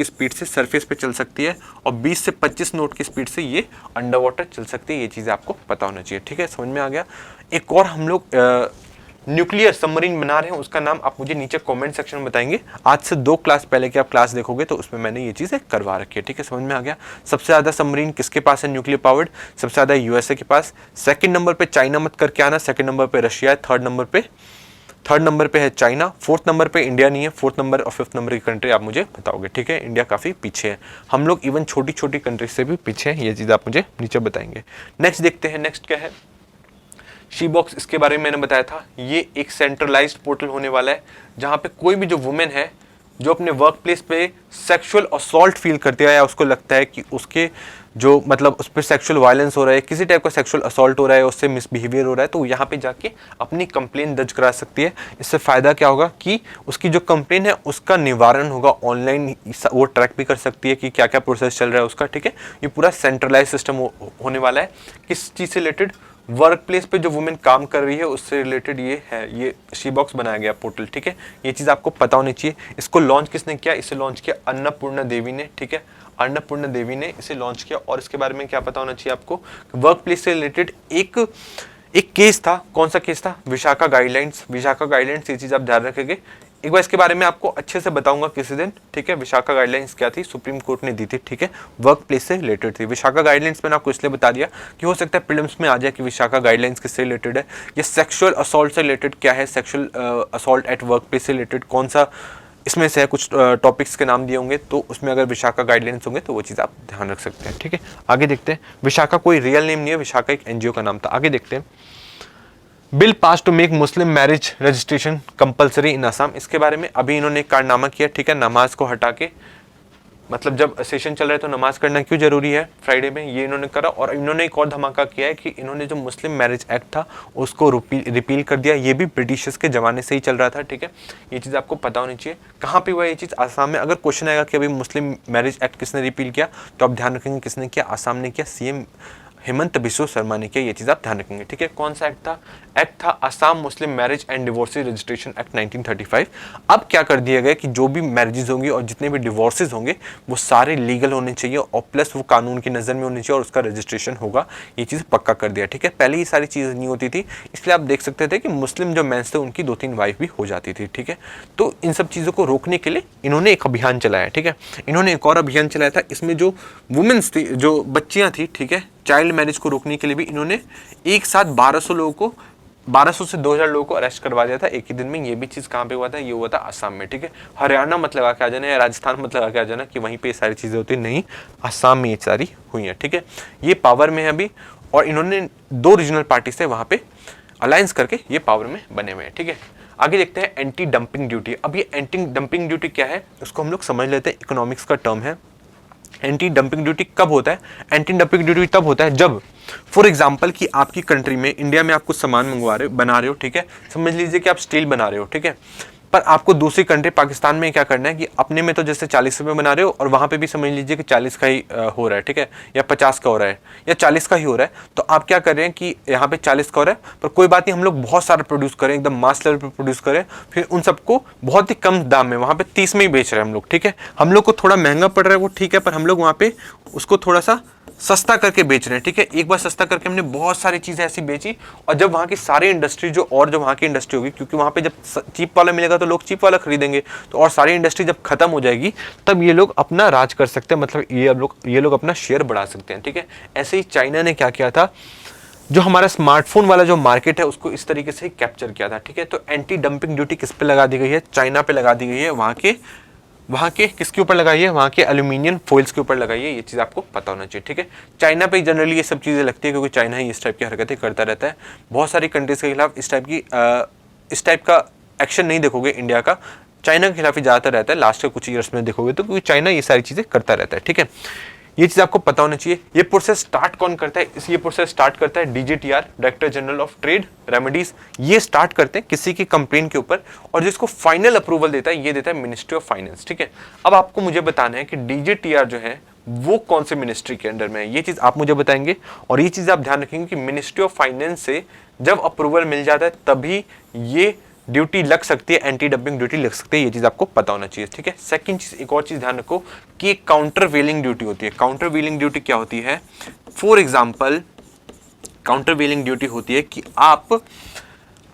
स्पीड से सरफेस पे चल सकती है, और 20 से 25 नॉट की स्पीड से ये अंडर वाटर चल सकती है। ये चीज़ें आपको पता होना चाहिए, ठीक है। समझ में आ गया। एक और हम लोग न्यूक्लियर सबमरीन बना रहे हैं, उसका नाम आप मुझे नीचे कमेंट सेक्शन में बताएंगे। आज से 2 क्लास पहले की आप क्लास देखोगे तो उसमें मैंने ये चीज़ें करवा रखी है, ठीक है। समझ में आ गया। सबसे ज़्यादा सबमरीन किसके पास है न्यूक्लियर पावर्ड? सबसे ज़्यादा यूएसए के पास। सेकंड नंबर पे चाइना मत करके आना, सेकंड नंबर पे रशिया है, थर्ड नंबर पे है चाइना, फोर्थ नंबर पे इंडिया नहीं है। फोर्थ नंबर और फिफ्थ नंबर की कंट्री आप मुझे बताओगे, ठीक है। इंडिया काफ़ी पीछे है, हम लोग इवन छोटी छोटी कंट्री से भी पीछे हैं, ये चीज़ आप मुझे नीचे बताएंगे। नेक्स्ट देखते हैं। नेक्स्ट क्या है? शी बॉक्स, इसके बारे में मैंने बताया था, ये एक सेंट्रलाइज्ड पोर्टल होने वाला है जहां पे कोई भी जो वुमेन है जो अपने वर्क प्लेस पे सेक्सुअल असॉल्ट फील करती है या उसको लगता है कि उसके जो मतलब उस पर सेक्सुअल वायलेंस हो रहा है, किसी टाइप का सेक्सुअल असॉल्ट हो रहा है, उससे मिसबिहेवियर हो रहा है, तो यहाँ पे जाके अपनी कंप्लेन दर्ज करा सकती है। इससे फ़ायदा क्या होगा कि उसकी जो कंप्लेन है उसका निवारण होगा, ऑनलाइन वो ट्रैक भी कर सकती है कि क्या क्या प्रोसेस चल रहा है उसका, ठीक है। ये पूरा सेंट्रलाइज सिस्टम होने वाला है। किस चीज़ से रिलेटेड? वर्क प्लेस पे जो वुमेन काम कर रही है उससे रिलेटेड ये है, ये शी बॉक्स बनाया गया पोर्टल, ठीक है। ये चीज़ आपको पता होनी चाहिए। इसको लॉन्च किसने किया? इसे लॉन्च किया अन्नपूर्णा देवी ने, ठीक है। अन्नपूर्णा देवी ने इसे लॉन्च किया। और इसके बारे में क्या पता होना चाहिए आपको? वर्क प्लेस से रिलेटेड एक केस था। कौन सा केस था? विशाखा गाइडलाइंस। विशाखा गाइडलाइंस, ये चीज़ आप ध्यान रखेंगे। एक बार इसके बारे में आपको अच्छे से बताऊंगा किसी दिन, ठीक है। विशाखा गाइडलाइंस क्या थी? सुप्रीम कोर्ट ने दी थी, ठीक है। वर्क प्लेस से रिलेटेड थी। विशाखा गाइडलाइंस मैंने आपको इसलिए बता दिया कि हो सकता है प्रीलिम्स में आ जाए कि विशाखा गाइडलाइंस किससे रिलेटेड है, ये सेक्सुअल असॉल्ट से रिलेटेड क्या है, sexual assault at work place से रिलेटेड कौन सा इसमें से है। कुछ टॉपिक्स के नाम दिए होंगे तो उसमें अगर विशाखा गाइडलाइंस होंगे तो वो चीज़ आप ध्यान रख सकते हैं, ठीक है। आगे देखते हैं। विशाखा कोई रियल नेम नहीं है, विशाखा एक एनजीओ का नाम था। आगे देखते हैं। Bill pass to make Muslim marriage registration compulsory in Assam. इसके बारे में अभी इन्होंने एक कारनामा किया, ठीक है। नमाज को हटा के, मतलब जब सेशन चल रहा है तो नमाज करना क्यों जरूरी है फ्राइडे में, ये इन्होंने करा। और इन्होंने एक और धमाका किया है कि इन्होंने जो मुस्लिम मैरिज एक्ट था उसको रिपील कर दिया। ये भी ब्रिटिशर्स के ज़माने से ही चल रहा था, ठीक है। ये चीज़ आपको पता होनी चाहिए। कहाँ पे हुआ ये चीज़? आसाम में। अगर क्वेश्चन आएगा कि अभी मुस्लिम मैरिज एक्ट किसने रिपील किया, तो आप ध्यान रखेंगे किसने किया? आसाम ने किया, सीएम हेमंत बिस्वा शर्मा ने किया। ये चीज़ आप ध्यान रखेंगे, ठीक है। कौन सा एक्ट था? एक्ट था असम मुस्लिम marriage and divorce registration act 1935। अब क्या कर दिया गया कि जो भी मैरिजेज होंगी और जितने भी डिवोर्सेज होंगे वो सारे लीगल होने चाहिए और प्लस वो कानून की नज़र में होने चाहिए और उसका रजिस्ट्रेशन होगा। ये चीज़ पक्का कर दिया, ठीक है। पहले ये सारी चीज़ें नहीं होती थी, इसलिए आप देख सकते थे कि मुस्लिम जो मेंस थे उनकी 2-3 वाइफ भी हो जाती थी, ठीक है। तो इन सब चीज़ों को रोकने के लिए इन्होंने एक अभियान चलाया, ठीक है। इन्होंने एक और अभियान चलाया था, इसमें जो वुमेन्स थी, जो बच्चियाँ थी, ठीक है, चाइल्ड मैरिज को रोकने के लिए भी इन्होंने एक साथ 1200 से 2000 लोगों को अरेस्ट करवा दिया था एक ही दिन में। ये भी चीज़ कहाँ पे हुआ था? ये हुआ था असम में, ठीक है। हरियाणा मत लगा के आ जाना या राजस्थान मत लगा के आ जाना कि वहीं पे ये सारी चीज़ें होती नहीं, असम में ये सारी हुई हैं, ठीक है। ये पावर में है अभी और इन्होंने 2 रीजनल पार्टी से वहाँ पे अलायंस करके ये पावर में बने हुए हैं, ठीक है। आगे देखते हैं एंटी डंपिंग ड्यूटी। अब ये एंटी डंपिंग ड्यूटी क्या है उसको हम लोग समझ लेते हैं। इकोनॉमिक्स का टर्म है। एंटी डंपिंग ड्यूटी कब होता है? एंटी डंपिंग ड्यूटी तब होता है जब फॉर एग्जांपल कि आपकी कंट्री में, इंडिया में आप कुछ सामान बना रहे हो, ठीक है। समझ लीजिए कि आप स्टील बना रहे हो, ठीक है। पर आपको दूसरी कंट्री पाकिस्तान में क्या करना है कि अपने में तो जैसे 40 रुपये बना रहे हो और वहाँ पे भी समझ लीजिए कि 40 का ही हो रहा है, ठीक है, या 50 का हो रहा है या 40 का ही हो रहा है। तो आप क्या कर रहे हैं कि यहाँ पे 40 का हो रहा है पर कोई बात नहीं, हम लोग बहुत सारा प्रोड्यूस करें, एकदम मास लेवल पर प्रोड्यूस करें, फिर उन सबको बहुत ही कम दाम में वहाँ पे 30 में ही बेच रहे हैं हम लोग, ठीक है। हम लोग को थोड़ा महंगा पड़ रहा है वो ठीक है, पर हम लोग वहाँ पे उसको थोड़ा सा सस्ता करके बेच रहे हैं, ठीक है। एक बार सस्ता करके हमने बहुत सारी चीज़ें ऐसी बेची और जब वहाँ की सारी इंडस्ट्री जो वहाँ की इंडस्ट्री होगी, क्योंकि वहाँ पे जब चीप वाला मिलेगा तो लोग चीप वाला खरीदेंगे, तो और सारी इंडस्ट्री जब खत्म हो जाएगी तब ये लोग अपना राज कर सकते हैं, मतलब ये लोग अपना शेयर बढ़ा सकते हैं, ठीक है। ऐसे ही चाइना ने क्या किया था, जो हमारा स्मार्टफोन वाला जो मार्केट है उसको इस तरीके से कैप्चर किया था, ठीक है। तो एंटी डंपिंग ड्यूटी किस पे लगा दी गई है? चाइना पे लगा दी गई है। वहाँ के किसके ऊपर लगाई है? वहाँ के एल्यूमिनियम फॉइल्स के ऊपर लगाई है। ये चीज़ आपको पता होना चाहिए, ठीक है। चाइना पे जनरली ये सब चीज़ें लगती है क्योंकि चाइना ही इस टाइप की हरकतें करता रहता है। बहुत सारी कंट्रीज के खिलाफ इस टाइप का एक्शन नहीं देखोगे इंडिया का, चाइना के खिलाफ ही ज़्यादातर रहता है। लास्ट के कुछ ईयर्स में देखोगे तो क्योंकि चाइना ये सारी चीज़ें करता रहता है, ठीक है। ये चीज़ आपको पता होना चाहिए। ये प्रोसेस स्टार्ट कौन करता है? ये प्रोसेस स्टार्ट करता है DGTR, director general of trade remedies. ये स्टार्ट करते हैं किसी की कंप्लेन के ऊपर और जिसको फाइनल अप्रूवल देता है ये देता है मिनिस्ट्री ऑफ फाइनेंस, ठीक है। अब आपको मुझे बताना है कि DGTR जो है वो कौन से मिनिस्ट्री के अंडर में है, ये चीज़ आप मुझे बताएंगे। और ये चीज़ आप ध्यान रखेंगे कि मिनिस्ट्री ऑफ फाइनेंस से जब अप्रूवल मिल जाता है तभी ये ड्यूटी लग सकती है, एंटी डंपिंग ड्यूटी लग सकती है। ये चीज़ आपको पता होना चाहिए, ठीक है। सेकंड चीज़, एक और चीज़ ध्यान रखो कि काउंटर व्हीलिंग ड्यूटी होती है। काउंटर व्हीलिंग ड्यूटी क्या होती है? For example counter wheeling duty होती है कि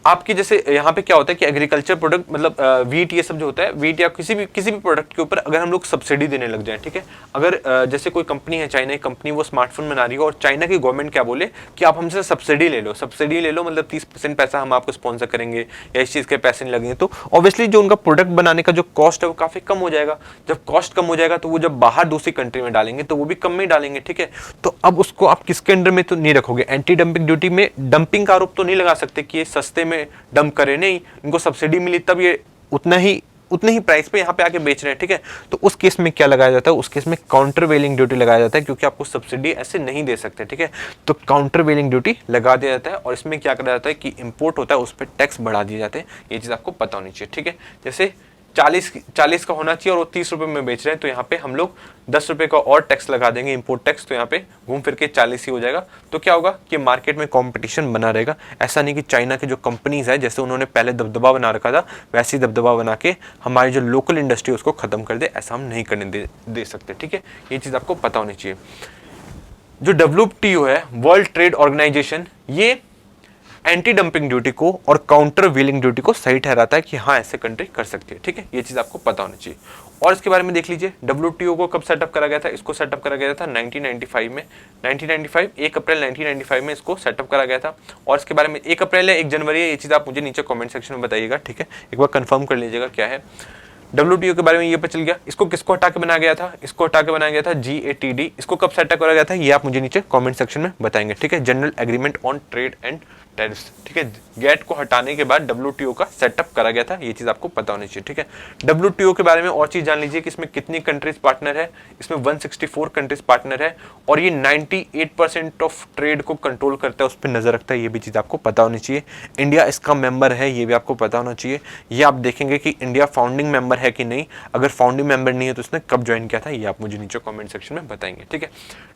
आपकी जैसे यहाँ पे क्या होता है कि एग्रीकल्चर प्रोडक्ट मतलब वीट ये सब जो होता है, वीट या किसी भी प्रोडक्ट के ऊपर अगर हम लोग सब्सिडी देने लग जाए, ठीक है, अगर जैसे कोई कंपनी है, चाइना की कंपनी, वो स्मार्टफोन बना रही है और चाइना की गवर्नमेंट क्या बोले कि आप हमसे सब्सिडी ले लो, सब्सिडी ले लो, मतलब 30% पैसा हम आपको स्पॉन्सर करेंगे या इस चीज़ के पैसे नहीं लगेंगे, तो ऑब्वियसली जो उनका प्रोडक्ट बनाने का जो कॉस्ट है वो काफ़ी कम हो जाएगा। जब कॉस्ट कम हो जाएगा तो वो जब बाहर दूसरी कंट्री में डालेंगे तो वो भी कम में डालेंगे, ठीक है। तो अब उसको आप किसके अंडर में तो नहीं रखोगे, एंटी डंपिंग ड्यूटी में डंपिंग का आरोप तो नहीं लगा सकते कि ये सस्ते में डंप करे, नहीं, इनको सब्सिडी मिली तब ये उतने ही प्राइस पे यहाँ पे आके बेच रहे हैं, ठीक है। तो उस केस में क्या लगाया जाता है, उस केस में काउंटर वेलिंग ड्यूटी लगाया जाता है, क्योंकि आपको सब्सिडी ऐसे नहीं दे सकते, ठीक है। तो काउंटर वेलिंग ड्यूटी लगा दिया जाता है और इसमें क्या करा जाता है कि इंपोर्ट होता है उस पर टैक्स बढ़ा दिए जाते हैं। ये चीज़ आपको पता होनी चाहिए, ठीक है। जैसे 40 का होना चाहिए और वो 30 रुपए में बेच रहे हैं, तो यहाँ पे हम लोग 10 रुपए का और टैक्स लगा देंगे, इंपोर्ट टैक्स, तो यहाँ पे घूम फिर के 40 ही हो जाएगा। तो क्या होगा कि मार्केट में कंपटीशन बना रहेगा। ऐसा नहीं कि चाइना के जो कंपनीज है जैसे उन्होंने पहले दबदबा बना रखा था वैसे ही दबदबा बना के हमारी जो लोकल इंडस्ट्री उसको खत्म कर दे, ऐसा हम नहीं करने दे सकते, ठीक है। ये चीज़ आपको पता होनी चाहिए। जो WTO है, वर्ल्ड ट्रेड ऑर्गेनाइजेशन, ये एंटी डंपिंग ड्यूटी को और काउंटर व्हीलिंग ड्यूटी को सही ठहराता है कि हाँ ऐसे कंट्री कर सकती है, ठीक है। ये चीज़ आपको पता होनी चाहिए। और इसके बारे में देख लीजिए, WTO को कब सेटअप करा गया था, इसको सेटअप करा गया था 1995 में, 1995 1 अप्रैल 1995 में इसको सेटअप करा गया था। और इसके बारे में 1 अप्रैल है 1 जनवरी है, ये चीज़ आप मुझे नीचे कॉमेंट सेक्शन में बताइएगा, ठीक है। एक बार कंफर्म कर लीजिएगा क्या है। WTO के बारे में ये पता चल गया। इसको किसको हटा के बनाया गया था, इसको हटा के बनाया गया था GATT। इसको कब सेटअप करा गया था ये आप मुझे नीचे कमेंट सेक्शन में बताएंगे, ठीक है। General agreement on trade and tariffs, ठीक है। गेट को हटाने के बाद WTO का सेटअप करा गया था, ये चीज आपको पता होनी चाहिए, ठीक है। WTO के बारे में और चीज जान लीजिए कि इसमें कितनी कंट्रीज पार्टनर है, इसमें 164 कंट्रीज पार्टनर है और ये 98% ऑफ ट्रेड को कंट्रोल करता है, उस पर नजर रखता है, ये भी चीज आपको पता होनी चाहिए। इंडिया इसका मेंबर है, ये भी आपको पता होना चाहिए। ये आप देखेंगे कि इंडिया फाउंडिंग मेंबर है कि नहीं, अगर फाउंडिंग मेंबर नहीं है तो इसने कब ज्वाइन किया था ये आप मुझे नीचे कमेंट सेक्शन में बताएंगे, ठीक है।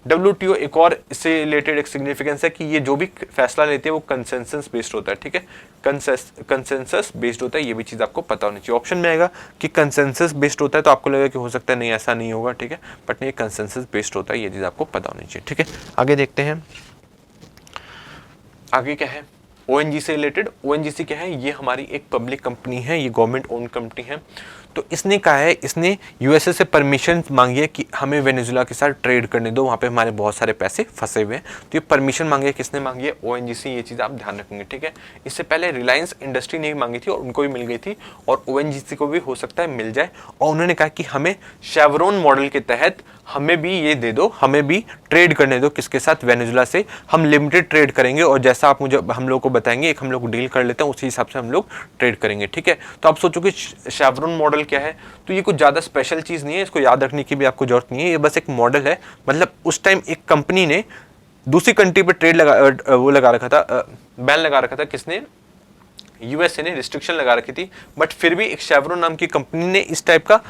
WTO एक और इससे रिलेटेड एक सिग्निफिकेंस है कि ये जो भी फैसला लेते हैं वो कंसेंसस बेस्ड होता है, ठीक है। कंसेंसस बेस्ड होता है, ये भी चीज आपको पता होनी चाहिए। ऑप्शन में आएगा कि कंसेंसस बेस्ड होता है तो आपको लगेगा कि हो सकता है नहीं ऐसा नहीं होगा, ठीक है, बट नहीं, कंसेंसस बेस्ड होता है, ये चीज आपको पता होनी चाहिए, ठीक है। आगे देखते हैं, आगे क्या है। ONGC से रिलेटेड, ONGC क्या है, ये हमारी एक पब्लिक कंपनी है, ये गवर्नमेंट ओन कंपनी है। तो इसने कहा है, इसने USA से परमिशन मांगी है कि हमें वेनेजुला के साथ ट्रेड करने दो, वहाँ पे हमारे बहुत सारे पैसे फंसे हुए हैं। तो ये परमिशन मांगी है, किसने मांगी है, ONGC, ये चीज़ आप ध्यान रखेंगे, ठीक है। इससे पहले रिलायंस इंडस्ट्री ने मांगी थी और उनको भी मिल गई थी और ONGC को भी हो सकता है मिल जाए। और उन्होंने कहा कि हमें शेवरॉन मॉडल के तहत हमें भी ये दे दो, हमें भी ट्रेड करने दो, किसके साथ, वेनेजुला से। हम लिमिटेड ट्रेड करेंगे और जैसा आप मुझे हम लोग को बताएंगे, एक हम लोग डील कर लेते हैं, उसी हिसाब से हम लोग ट्रेड करेंगे, ठीक है। तो आप सोचो कि शेवरॉन मॉडल क्या है, तो ये कुछ ज़्यादा स्पेशल चीज़ नहीं है, इसको याद रखने की भी आपको जरूरत नहीं है, ये बस एक मॉडल है। मतलब उस टाइम एक कंपनी ने दूसरी कंट्री पर ट्रेड लगा रखा था, बैन लगा रखा था, किसने, USA ने रिस्ट्रिक्शन लगा रखी थी, बट फिर भी एक शेवरॉन नाम की कंपनी ने इस टाइप का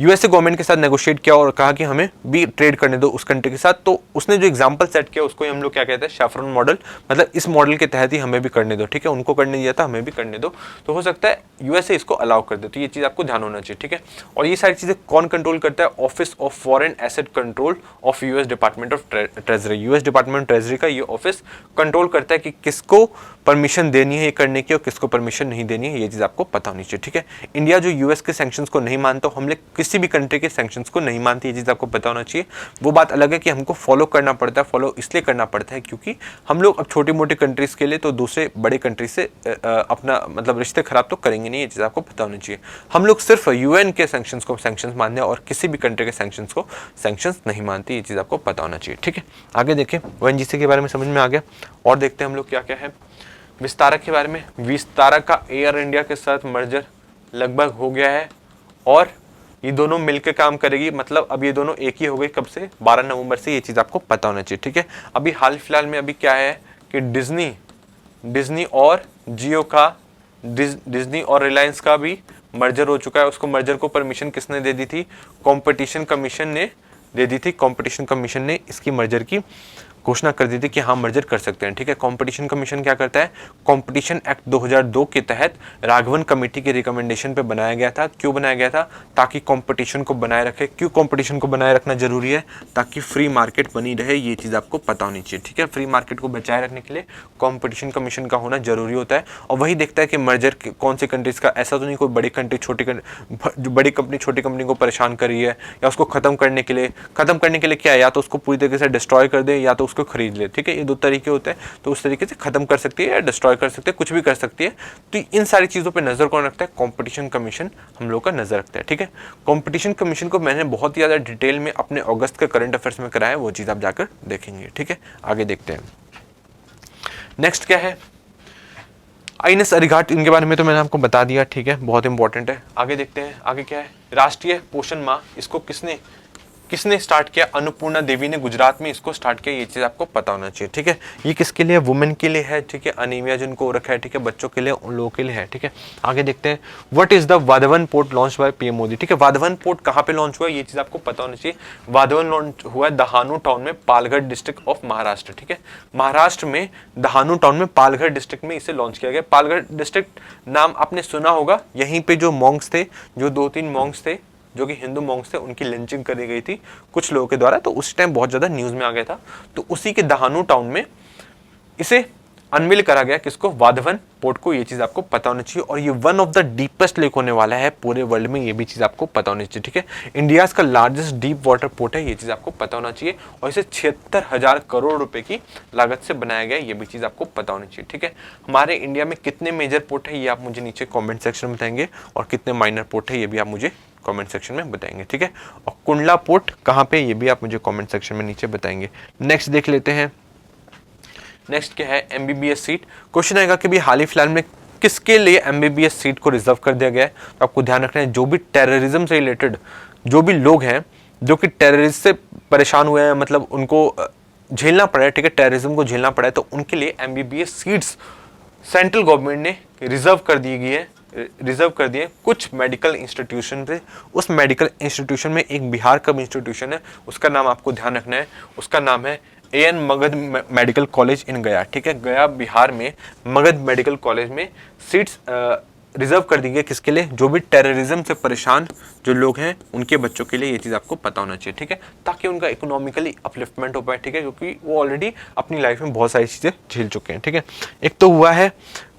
USA गवर्नमेंट के साथ नेगोशिएट किया और कहा कि हमें भी ट्रेड करने दो उस कंट्री के साथ। तो उसने जो एग्जांपल सेट किया उसको ही हम लोग क्या कहते हैं, शेवरॉन मॉडल, मतलब इस मॉडल के तहत ही हमें भी करने दो, ठीक है। उनको करने दिया था, हमें भी करने दो, तो हो सकता है USA इसको अलाउ कर दे। तो ये चीज़ आपको ध्यान होना चाहिए, ठीक है। और ये सारी चीज़ें कौन कंट्रोल करता है, office of foreign asset control of US department of treasury, US department of treasury का ये ऑफिस कंट्रोल करता है कि किसको परमिशन देनी है ये करने की और किसको परमिशन नहीं देनी है, ये चीज़ आपको पता होनी चाहिए, ठीक है। इंडिया जो US के सैंक्शंस को नहीं मानता, हम लोग किसी भी कंट्री के सैंक्शंस को नहीं मानती, ये चीज़ आपको पता होना चाहिए। वो बात अलग है कि हमको फॉलो करना पड़ता है, फॉलो इसलिए करना पड़ता है क्योंकि हम लोग अब छोटी मोटी कंट्रीज़ के लिए तो दूसरे बड़े कंट्री से अपना मतलब रिश्ते खराब तो करेंगे नहीं, ये चीज़ आपको पता होनी चाहिए। हम लोग सिर्फ UN के सैंक्शंस को सैंक्शंस मानते हैं और किसी भी कंट्री के सैंक्शंस को सैंक्शंस नहीं मानती, ये चीज़ आपको पता होना चाहिए, ठीक है। आगे देखें, ONGC के बारे में समझ में आ गया। और देखते हैं हम लोग क्या क्या है। विस्तारा के बारे में, विस्तारा का एयर इंडिया के साथ मर्जर लगभग हो गया है और ये दोनों मिलकर काम करेगी, मतलब अब ये दोनों एक ही हो गई, कब से, 12 नवंबर से, ये चीज़ आपको पता होना चाहिए, ठीक है। अभी हाल फिलहाल में अभी क्या है कि डिज्नी और जियो का, डिज्नी और रिलायंस का भी मर्जर हो चुका है। उसको मर्जर को परमिशन किसने दे दी थी, कंपटीशन कमीशन ने दे दी थी। कंपटीशन कमीशन ने इसकी मर्जर की घोषणा कर दी थी कि हाँ मर्जर कर सकते हैं, ठीक है। कंपटीशन कमीशन क्या करता है, कंपटीशन एक्ट 2002 के तहत राघवन कमेटी के रिकमेंडेशन पे बनाया गया था। क्यों बनाया गया था, ताकि कंपटीशन को बनाए रखे। क्यों कंपटीशन को बनाए रखना जरूरी है, ताकि फ्री मार्केट बनी रहे, ये चीज़ आपको पता होनी चाहिए, ठीक है। फ्री मार्केट को बचाए रखने के लिए कंपटीशन कमीशन का होना जरूरी होता है, और वही देखता है कि मर्जर कौन से कंट्रीज का, ऐसा तो नहीं कोई बड़ी कंट्री जो बड़ी कंपनी छोटी कंपनी को परेशान कर रही है, या उसको खत्म करने के लिए क्या है, या तो उसको पूरी तरीके से डिस्ट्रॉय कर दे या तो उसको खरीद ले, ठीक है। ये दो तरीके होते हैं, तो उस तरीके से खत्म कर सकती है या डिस्ट्रॉय कर सकती है, कुछ भी कर सकती है। तो इन सारी चीज़ों पर नजर कौन रखता है, कंपटीशन कमीशन हम लोग का नजर रखता है, ठीक है। कंपटीशन कमीशन को मैंने बहुत ही ज़्यादा डिटेल में अपने अगस्त के करंट अफेयर्स में कराया है, वो चीज़ आप जाकर देखेंगे, ठीक है। आगे देखते हैं, नेक्स्ट क्या है, आईएनएस अरिघाट, इनके बारे में तो मैंने आपको बता दिया, ठीक है, बहुत इंपॉर्टेंट है। आगे देखते हैं, आगे क्या है, राष्ट्रीय पोषण माह, इसको किसने स्टार्ट किया, अन्नपूर्णा देवी ने गुजरात में इसको स्टार्ट किया, ये चीज आपको पता होना चाहिए, ठीक है। ये किसके लिए, वुमेन के लिए है, ठीक है, अनीमिया जिनको हो रखा है, ठीक है, बच्चों के लिए, उन लोगों के लिए है, ठीक है। आगे देखते हैं, what is the Wadhwan port launch by PM Modi, ठीक है। वाधवन पोर्ट कहाँ पे लॉन्च हुआ है, ये चीज आपको पता होना चाहिए। वाधवन लॉन्च हुआ है दहानू टाउन में, पालघर डिस्ट्रिक्ट ऑफ महाराष्ट्र, ठीक है। महाराष्ट्र में दहानू टाउन में, पालघर डिस्ट्रिक्ट में इसे लॉन्च किया गया। पालघर डिस्ट्रिक्ट नाम आपने सुना होगा, यहीं पे जो मॉन्क्स थे, जो 2-3 मॉन्क्स थे जो कि हिंदू मॉन्क्स थे, उनकी लिंचिंग करी गई थी कुछ लोगों के द्वारा, तो उस टाइम बहुत ज्यादा न्यूज में आ गया था। तो उसी के दहानू टाउन में इसे अनवील करा गया, किसको, वाधवन पोर्ट को, ये चीज आपको पता होनी चाहिए। और ये one of the deepest lake होने वाला है पूरे वर्ल्ड में, ये भी चीज आपको पता होनी चाहिए, ठीक है। इंडिया का लार्जेस्ट डीप वाटर पोर्ट है, ये चीज आपको पता होना चाहिए, और इसे 76,000 करोड़ रुपए की लागत से बनाया गया, ये भी चीज आपको पता होनी चाहिए, ठीक है। हमारे इंडिया में कितने मेजर पोर्ट है, ये आप मुझे नीचे कॉमेंट सेक्शन में बताएंगे, और कितने माइनर पोर्ट है, ये भी आप मुझे कमेंट सेक्शन में बताएंगे, ठीक है। और कुंडला पोर्ट कहाँ पे, ये भी आप मुझे कमेंट सेक्शन में नीचे बताएंगे। नेक्स्ट देख लेते हैं, नेक्स्ट क्या है, एमबीबीएस सीट। क्वेश्चन आएगा कि भी हाल ही फिलहाल में किसके लिए एमबीबीएस सीट को रिजर्व कर दिया गया है, तो आपको ध्यान रखना है, जो भी टेररिज्म से रिलेटेड जो भी लोग हैं जो कि टेररिस्ट से परेशान हुए हैं, मतलब उनको झेलना पड़ा है, ठीक है, टेररिज्म को झेलना पड़ा है, तो उनके लिए एमबीबीएस सीट्स सेंट्रल गवर्नमेंट ने रिजर्व कर दी गई है, रिजर्व कर दिए कुछ मेडिकल इंस्टीट्यूशन पे। उस मेडिकल इंस्टीट्यूशन में एक बिहार का इंस्टीट्यूशन है, उसका नाम आपको ध्यान रखना है, उसका नाम है AN Magadh medical college in Gaya, ठीक है। गया बिहार में मगध मेडिकल कॉलेज में सीट्स रिजर्व कर दी गई, किसके लिए, जो भी टेररिज्म से परेशान जो लोग हैं उनके बच्चों के लिए, ये चीज़ आपको पता होना चाहिए, ठीक है, ताकि उनका इकोनॉमिकली अपलिफ्टमेंट हो पाए, ठीक है, क्योंकि वो ऑलरेडी अपनी लाइफ में बहुत सारी चीज़ें झेल चुके हैं, ठीक है। एक तो हुआ है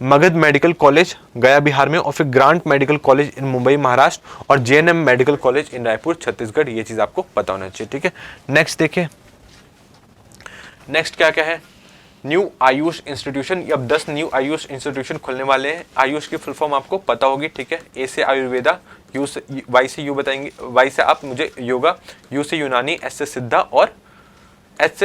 मगध मेडिकल कॉलेज गया बिहार में, और फिर Grant medical college in Mumbai Maharashtra, और JNM medical college in Raipur Chhattisgarh, ये चीज़ आपको पता होना चाहिए, ठीक है। नेक्स्ट देखें, नेक्स्ट क्या क्या है, न्यू आयुष इंस्टीट्यूशन, अब 10 न्यू आयुष इंस्टीट्यूशन खुलने वाले हैं। आयुष की फुल फॉर्म आपको पता होगी, ठीक है। ए से आयुर्वेदा, यू से वाई से यू बताएंगे, वाई से आप मुझे योगा, यू से यूनानी, एस से सिद्धा, और एच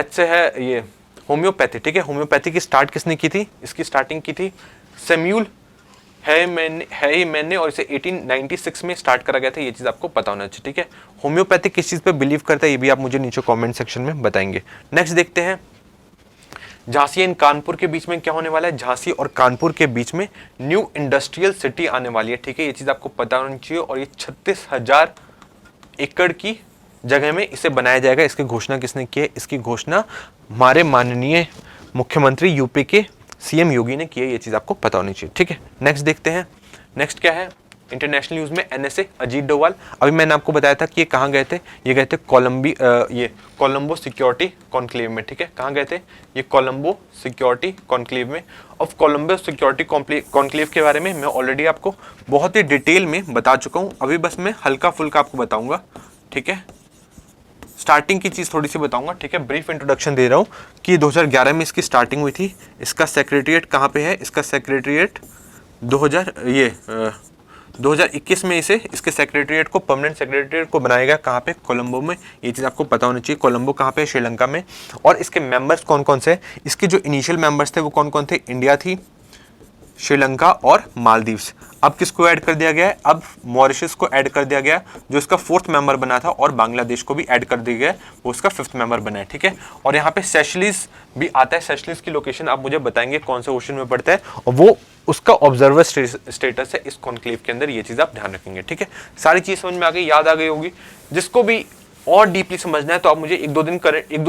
से है ये होम्योपैथी, ठीक है। होम्योपैथी की स्टार्ट किसने की थी, इसकी स्टार्टिंग की थी सैम्यूल मैंने, और इसे 1896 में स्टार्ट करा गया था, ये चीज आपको पता होना चाहिए, ठीक है। होम्योपैथी किस चीज पे बिलीव करता है, ये भी आप मुझे नीचे कमेंट सेक्शन में बताएंगे। नेक्स्ट देखते हैं, झांसी एंड कानपुर के बीच में क्या होने वाला है, झांसी और कानपुर के बीच में न्यू इंडस्ट्रियल सिटी आने वाली है, ठीक है, ये चीज आपको पता होनी चाहिए। और ये 36,000 एकड़ की जगह में इसे बनाया जाएगा। इसकी घोषणा किसने की है, इसकी घोषणा हमारे माननीय मुख्यमंत्री यूपी के सीएम योगी ने की है, ये चीज आपको पता होनी चाहिए, ठीक है। नेक्स्ट देखते हैं, नेक्स्ट क्या है, इंटरनेशनल न्यूज में एनएसए अजीत डोभाल, अभी मैंने आपको बताया था कि ये कहाँ गए थे, ये गए थे कोलंबो सिक्योरिटी कॉन्क्लेव में, ठीक है। कहाँ गए थे, ये कोलंबो सिक्योरिटी कॉन्क्लेव में। अब कोलंबो सिक्योरिटी कॉन्क्लेव के बारे में मैं ऑलरेडी आपको बहुत ही डिटेल में बता चुका हूँ, अभी बस मैं हल्का फुल्का आपको बताऊंगा, ठीक है। स्टार्टिंग की चीज़ थोड़ी सी बताऊंगा, ठीक है, ब्रीफ इंट्रोडक्शन दे रहा हूँ कि 2011 में इसकी स्टार्टिंग हुई थी। इसका सेक्रेटरीट कहाँ पे है, इसका सेक्रेटरीट 2021 में इसके सेक्रेटरीट को, परमानेंट सेक्रेटरीट को बनाया गया, कहाँ पे, कोलंबो में, ये चीज़ आपको पता होनी चाहिए। कोलंबो कहाँ पे, श्रीलंका में। और इसके मेंबर्स कौन कौन से, इसके जो इनिशियल मेंबर्स थे वो कौन कौन थे, इंडिया थी, श्रीलंका और मालदीव्स। अब किसको ऐड कर दिया गया है, अब मॉरिशस को ऐड कर दिया गया, जो इसका 4th मेंबर बना था, और बांग्लादेश को भी ऐड कर दिया गया, वो इसका 5th मेंबर बना है, ठीक है। और यहाँ पे सेशलिस भी आता है, सेशलिस की लोकेशन आप मुझे बताएंगे कौन से ओशन में पड़ता है, और वो उसका ऑब्जर्वर स्टेटस है इस कॉन्क्लेव के अंदर, ये चीज आप ध्यान रखेंगे, ठीक है। सारी चीज समझ में आ गई, याद आ गई होगी। जिसको भी और डीपली समझना है तो आप मुझे एक दो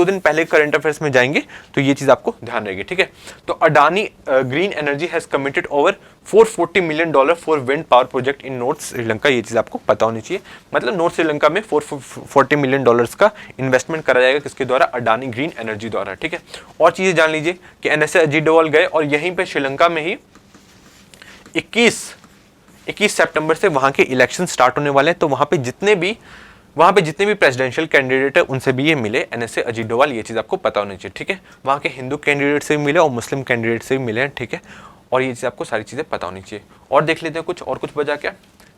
दिन पहले करंट अफेयर्स में जाएंगे तो ये चीज आपको ध्यान रहेगी, ठीक है। तो Adani green energy has committed over $440 million for wind power project in north Sri Lanka, ये चीज आपको पता होनी चाहिए। मतलब नॉर्थ श्रीलंका में $440 million का इन्वेस्टमेंट करा जाएगा, किसके द्वारा? अडानी ग्रीन एनर्जी द्वारा, ठीक है। और चीजें जान लीजिए कि एनएसए अजीत डोवाल गए और यहीं पे श्रीलंका में ही 21 सितंबर से वहां के इलेक्शन स्टार्ट होने वाले हैं। तो वहां पे जितने भी प्रेसिडेंशियल कैंडिडेट है उनसे भी ये मिले एनएसए अजीत डोवाल, ये चीज आपको पता होनी चाहिए, ठीक है। वहां के हिंदू कैंडिडेट से भी मिले और मुस्लिम कैंडिडेट से भी मिले हैं, ठीक है। और ये चीज आपको सारी चीजें पता होनी चाहिए। और देख लेते हैं कुछ बचा क्या,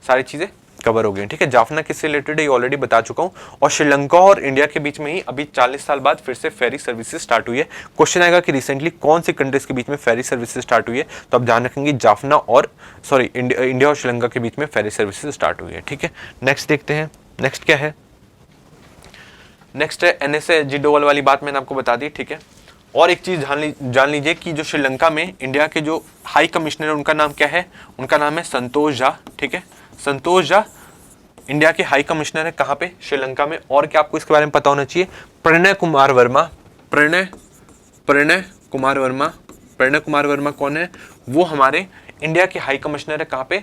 सारी चीजें कवर हो गई, ठीक है। जाफना किससे रिलेटेड है ये ऑलरेडी बता चुका हूं। और श्रीलंका और इंडिया के बीच में ही अभी 40 साल बाद फिर से फेरी सर्विसेज स्टार्ट हुई है। क्वेश्चन आएगा कि रिसेंटली कौन सी कंट्रीज के बीच में फेरी सर्विसेज स्टार्ट हुई है, तो आप ध्यान रखेंगे जाफना और इंडिया और श्रीलंका के बीच में फेरी सर्विसेज स्टार्ट हुई है, ठीक है। नेक्स्ट देखते हैं, नेक्स्ट क्या है? नेक्स्ट है एनएसए अजीत डोवाल वाली बात मैंने आपको बता दी, ठीक है। और एक चीज जान लीजिए कि जो श्रीलंका में इंडिया के जो हाई कमिश्नर है उनका नाम क्या है? उनका नाम है संतोष झा, ठीक है। संतोष झा इंडिया के हाई कमिश्नर है, कहां पे? श्रीलंका में। और क्या आपको इसके बारे में पता होना चाहिए? प्रणय कुमार वर्मा कौन है? वो हमारे इंडिया के हाई कमिश्नर है, कहां पे?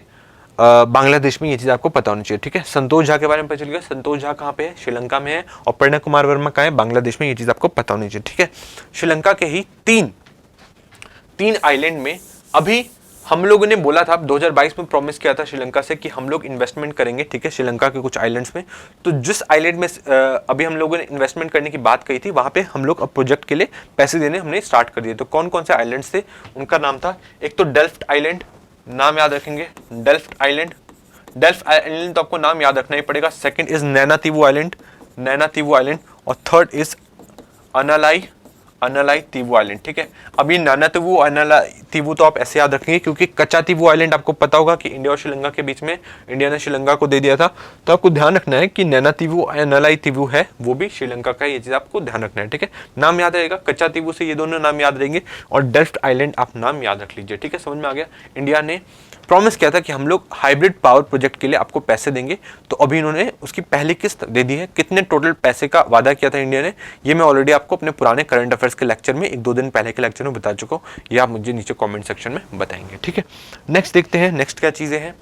बांग्लादेश में, ये चीज आपको पता होनी चाहिए, ठीक है। संतोष झा के बारे में पता चल गया, संतोष झा कहां पे है? श्रीलंका में है। और प्रणय कुमार वर्मा कहां है? बांग्लादेश में, ये चीज आपको पता होनी चाहिए, ठीक है। श्रीलंका के ही तीन आइलैंड में अभी हम लोगों ने बोला था 2022 में प्रॉमिस किया था श्रीलंका से कि हम लोग इन्वेस्टमेंट करेंगे, ठीक है, श्रीलंका के कुछ आइलैंड्स में। तो जिस आइलैंड में अभी हम लोगों ने इन्वेस्टमेंट करने की बात कही थी वहां पे हम लोग अब प्रोजेक्ट के लिए पैसे देने हमने स्टार्ट कर दिए। तो कौन कौन से आइलैंड्स थे? उनका नाम था, एक तो डेल्फ्ट आइलैंड, नाम याद रखेंगे, डेल्फ्ट आइलैंड तो आपको नाम याद रखना ही पड़ेगा। सेकंड इज नैना तीवू आइलैंड और थर्ड इज अनालाई तीवू आइलैंड, ठीक है। अभी नाना तीवू अनालाई तीवू तो आप ऐसे याद रखेंगे क्योंकि कच्चा तीवू आइलैंड आपको पता होगा कि इंडिया और श्रीलंका के बीच में इंडिया ने श्रीलंका को दे दिया था। तो आपको ध्यान रखना है कि नैना तीवू अनालाई तीवू है वो भी श्रीलंका का, ये चीज आपको ध्यान रखना है, ठीक है। नाम याद रहेगा, कच्चा तीवू से ये दोनों नाम याद रहेंगे और डेल्फ्ट आइलैंड आप नाम याद रख लीजिए, ठीक है। समझ में आ गया? इंडिया ने प्रॉमिस किया था कि हम लोग हाइब्रिड पावर प्रोजेक्ट के लिए आपको पैसे देंगे, तो अभी इन्होंने उसकी पहली किस्त दे दी है। कितने टोटल पैसे का वादा किया था इंडिया ने, ये मैं ऑलरेडी आपको अपने पुराने करंट अफेयर्स के लेक्चर में 1-2 दिन पहले के लेक्चर में बता चुका हूँ, ये आप मुझे नीचे कमेंट सेक्शन में बताएंगे, ठीक है। नेक्स्ट देखते हैं, नेक्स्ट क्या चीजें हैं।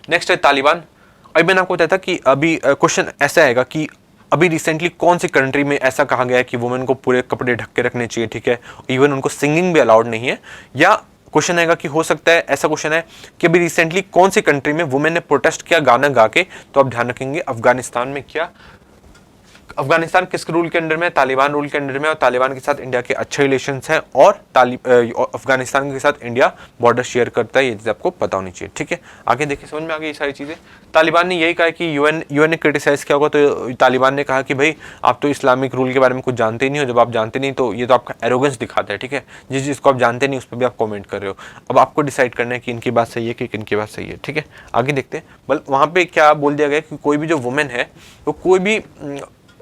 नेक्स्ट है तालिबान। अभी मैंने आपको बताया था कि अभी क्वेश्चन ऐसा आएगा कि अभी रिसेंटली कौन सी कंट्री में ऐसा कहा गया है कि वुमेन को पूरे कपड़े ढक के रखने चाहिए, ठीक है, इवन उनको सिंगिंग भी अलाउड नहीं है। या क्वेश्चन आएगा कि हो सकता है ऐसा क्वेश्चन है कि अभी रिसेंटली कौन सी कंट्री में वुमेन ने प्रोटेस्ट किया गाना गा के, तो आप ध्यान रखेंगे अफगानिस्तान में। क्या अफगानिस्तान किस रूल के अंडर में? तालिबान रूल के अंडर में। और तालिबान के साथ इंडिया के अच्छे रिलेशंस हैं और अफगानिस्तान के साथ इंडिया बॉर्डर शेयर करता है, ये चीज आपको पता होनी चाहिए, ठीक है। आगे देखिए, समझ में आ गई ये सारी चीजें। तालिबान ने यही कहा कि यूएन ने क्रिटिसाइज किया होगा, तो तालिबान ने कहा कि भाई आप तो इस्लामिक रूल के बारे में कुछ जानते ही नहीं हो, जब आप जानते नहीं तो ये तो आपका एरोगेंस दिखाता है, ठीक है। जिस चीज को आप जानते नहीं उस पर भी आप कॉमेंट कर रहे हो। अब आपको डिसाइड करना है कि इनकी बात सही है कि इनकी बात सही है, ठीक है। आगे देखते हैं। बल वहां पे क्या बोल दिया गया कि कोई भी जो वुमेन है वो कोई भी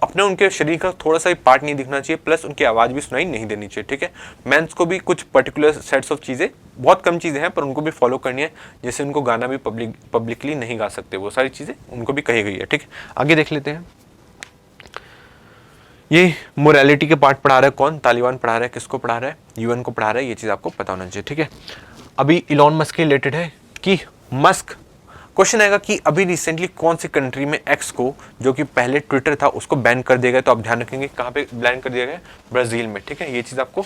अपने उनके शरीर का थोड़ा सा भी पार्ट नहीं दिखना चाहिए, प्लस उनकी आवाज भी सुनाई नहीं देनी चाहिए, ठीक है। मेंस को भी कुछ पर्टिकुलर सेट्स ऑफ चीजें, बहुत कम चीजें हैं पर उनको भी फॉलो करनी है, जैसे उनको गाना भी पब्लिकली नहीं गा सकते, वो सारी चीजें उनको भी कही गई है, ठीक है। आगे देख लेते हैं। ये मोरालिटी के पार्ट पढ़ा रहा है कौन? तालिबान पढ़ा रहा है। किसको पढ़ा रहा है? यूएन को पढ़ा रहा है, ये चीज आपको पता होना चाहिए, ठीक है। अभी इलॉन मस्क के रिलेटेड है कि मस्क क्वेश्चन आएगा कि अभी रिसेंटली कौन सी कंट्री में एक्स को, जो कि पहले ट्विटर था, उसको बैन कर दिया गया। तो आप ध्यान रखेंगे कहां पे बैन कर दिया गया? ब्राजील में, ठीक है। ये चीज आपको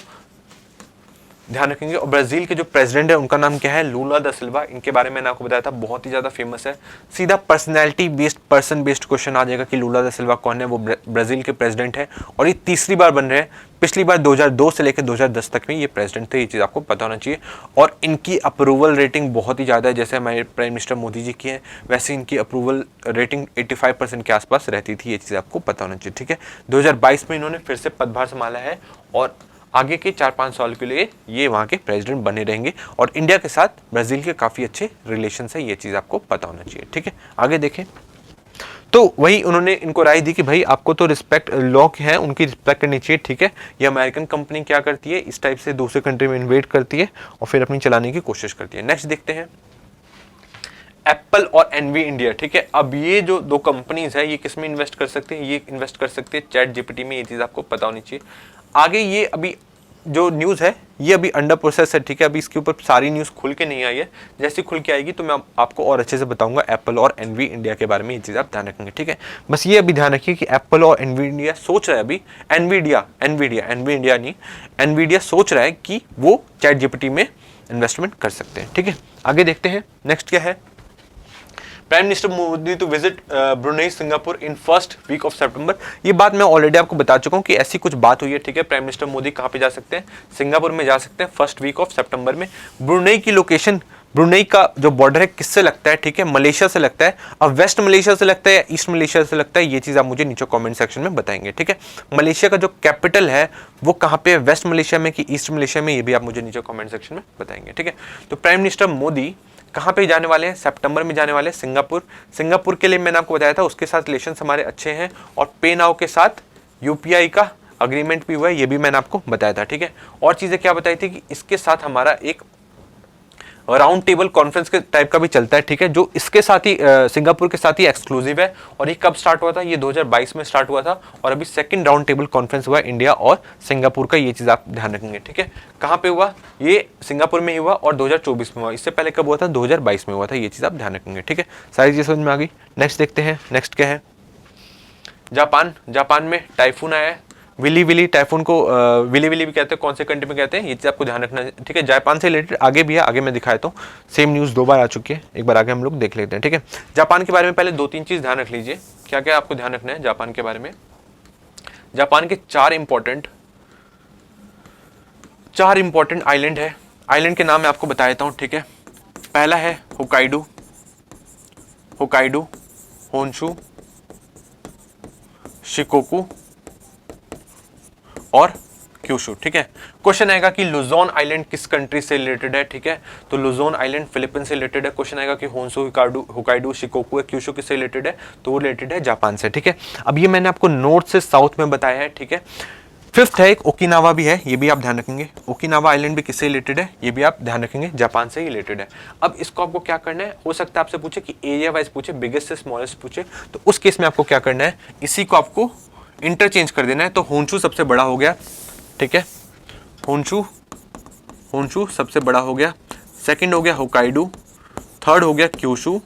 ध्यान रखेंगे। और ब्राजील के जो प्रेसिडेंट है उनका नाम क्या है? लूला दा सिल्वा। इनके बारे में मैंने आपको बताया था, बहुत ही ज्यादा फेमस है। सीधा personality based, person based question आ जाएगा कि लूला दा सिल्वा कौन है। वो ब्राजील के प्रेसिडेंट है और ये तीसरी बार बन रहे हैं। पिछली बार 2002 से लेकर 2010 तक में ये प्रेसिडेंट थे, ये चीज आपको पता होना चाहिए। और इनकी अप्रूवल रेटिंग बहुत ही ज्यादा है, जैसे हमारे प्राइम मिनिस्टर मोदी जी की है वैसे इनकी अप्रूवल रेटिंग 85% के आसपास रहती थी, ये चीज आपको पता होना चाहिए, ठीक है। 2022 में इन्होंने फिर से पदभार संभाला है और आगे के 4-5 साल के लिए ये वहाँ के प्रेसिडेंट बने रहेंगे। और इंडिया के साथ ब्राजील के काफ़ी अच्छे रिलेशन है, ये चीज़ आपको पता होना चाहिए, ठीक है। आगे देखें तो वही उन्होंने इनको राय दी कि भाई आपको तो रिस्पेक्ट लॉ है, उनकी रिस्पेक्ट करनी चाहिए, ठीक है। ये अमेरिकन कंपनी क्या करती है, इस टाइप से दूसरे कंट्री में इन्वेट करती है और फिर अपनी चलाने की कोशिश करती है। नेक्स्ट देखते हैं एप्पल और एनवी इंडिया, ठीक है। अब ये जो दो कंपनीज है ये किस में इन्वेस्ट कर सकते हैं, ये इन्वेस्ट कर सकते हैं चैट जीपीटी में, ये चीज आपको पता होनी चाहिए। आगे ये अभी जो न्यूज है ये अभी अंडर प्रोसेस है, ठीक है। अभी इसके ऊपर सारी न्यूज खुल के नहीं आई है, जैसे खुल के आएगी तो मैं आपको और अच्छे से बताऊंगा एप्पल और एनवी इंडिया के बारे में, ये चीज आप ध्यान रखेंगे, ठीक है। बस ये अभी ध्यान रखिए कि एप्पल और एनवी इंडिया सोच रहा है अभी, एनवीडिया नहीं, एनवीडिया सोच रहा है कि वो चैट जीपीटी में इन्वेस्टमेंट कर सकते हैं, ठीक है। आगे देखते हैं नेक्स्ट क्या है। Prime minister Modi to visit Brunei Singapore in first week of September. ये बात मैं ऑलरेडी आपको बता चुका हूँ कि ऐसी कुछ बात हुई है, ठीक है। प्राइम मिनिस्टर मोदी कहाँ पे जा सकते हैं, सिंगापुर में जा सकते हैं फर्स्ट वीक ऑफ सितंबर में। ब्रुनेई की लोकेशन, ब्रुनेई का जो बॉर्डर है किससे लगता है, ठीक है, मलेशिया से लगता है। अब वेस्ट मलेशिया से लगता है या ईस्ट मलेशिया से लगता है, ये चीज आप मुझे नीचे कमेंट सेक्शन में बताएंगे, ठीक है। मलेशिया का जो कैपिटल है वो कहाँ पे है, वेस्ट मलेशिया में कि ईस्ट मलेशिया में, ये भी आप मुझे नीचे कमेंट सेक्शन में बताएंगे, ठीक है। तो प्राइम मिनिस्टर मोदी कहाँ पे जाने वाले हैं, सितंबर में जाने वाले हैं सिंगापुर। सिंगापुर के लिए मैंने आपको बताया था उसके साथ रिलेशन हमारे अच्छे हैं, और पे नाउ के साथ यूपीआई का अग्रीमेंट भी हुआ है, ये भी मैंने आपको बताया था, ठीक है। और चीजें क्या बताई थी कि इसके साथ हमारा एक राउंड टेबल कॉन्फ्रेंस के टाइप का भी चलता है, ठीक है, जो इसके साथ ही सिंगापुर के साथ ही एक्सक्लूसिव है। और ये कब स्टार्ट हुआ था, ये 2022 में स्टार्ट हुआ था, और अभी सेकंड राउंड टेबल कॉन्फ्रेंस हुआ इंडिया और सिंगापुर का, ये चीज आप ध्यान रखेंगे, ठीक है। कहाँ पे हुआ, ये सिंगापुर में ही हुआ और 2024 में हुआ, इससे पहले कब हुआ था, 2022 में हुआ था, ये चीज आप ध्यान रखेंगे, ठीक है। सारी चीज समझ में आ गई। नेक्स्ट देखते हैं, नेक्स्ट क्या है, जापान। जापान में टाइफून आया है, विली विली टाइफून को विली विली भी कहते हैं, कौन से कंट्री में कहते हैं, ये चीज आपको ध्यान रखना है, ठीक है। जापान से रिलेटेड आगे भी है, आगे मैं दिखाता हूँ, सेम न्यूज 2 बार आ चुकी है, एक बार आगे हम लोग देख लेते हैं, ठीक है। जापान के बारे में पहले 2-3 चीज ध्यान रख लीजिए, क्या क्या आपको ध्यान रखना है जापान के बारे में। जापान के 4 इंपॉर्टेंट आइलैंड है, आइलैंड के नाम मैं आपको बता देता हूँ, ठीक है। पहला है होकाइडो, होन्शु, शिकोकू और क्यूशू, ठीक है। क्वेश्चन आएगा कि लुजोन आइलैंड किस कंट्री से रिलेटेड है, ठीक है। तो लुजोन आइलैंड फिलीपींस से रिलेटेड है। क्वेश्चन आएगा कि होन्शु, होकाइडो, शिकोकू है, क्यूशू किससे रिलेटेड है, तो वो रिलेटेड है जापान से, ठीक है। अब ये मैंने आपको नॉर्थ से साउथ में बताया है, ठीक है। 5th है एक ओकिनावा भी है, ये भी आप ध्यान रखेंगे। ओकिनावा आइलैंड भी किससे रिलेटेड है, ये भी आप ध्यान रखेंगे, जापान से ही रिलेटेड है। अब इसको आपको क्या करना है, हो सकता है आपसे पूछे कि एरिया वाइज पूछे, बिगेस्ट से स्मॉलेस्ट पूछे, तो उस केस में आपको क्या करना है, इसी को आपको इंटरचेंज कर देना है। तो होन्शु सबसे बड़ा हो गया, ठीक है, होन्शु सबसे बड़ा हो गया, सेकंड हो गया होकाइडो, थर्ड हो गया क्यूशू,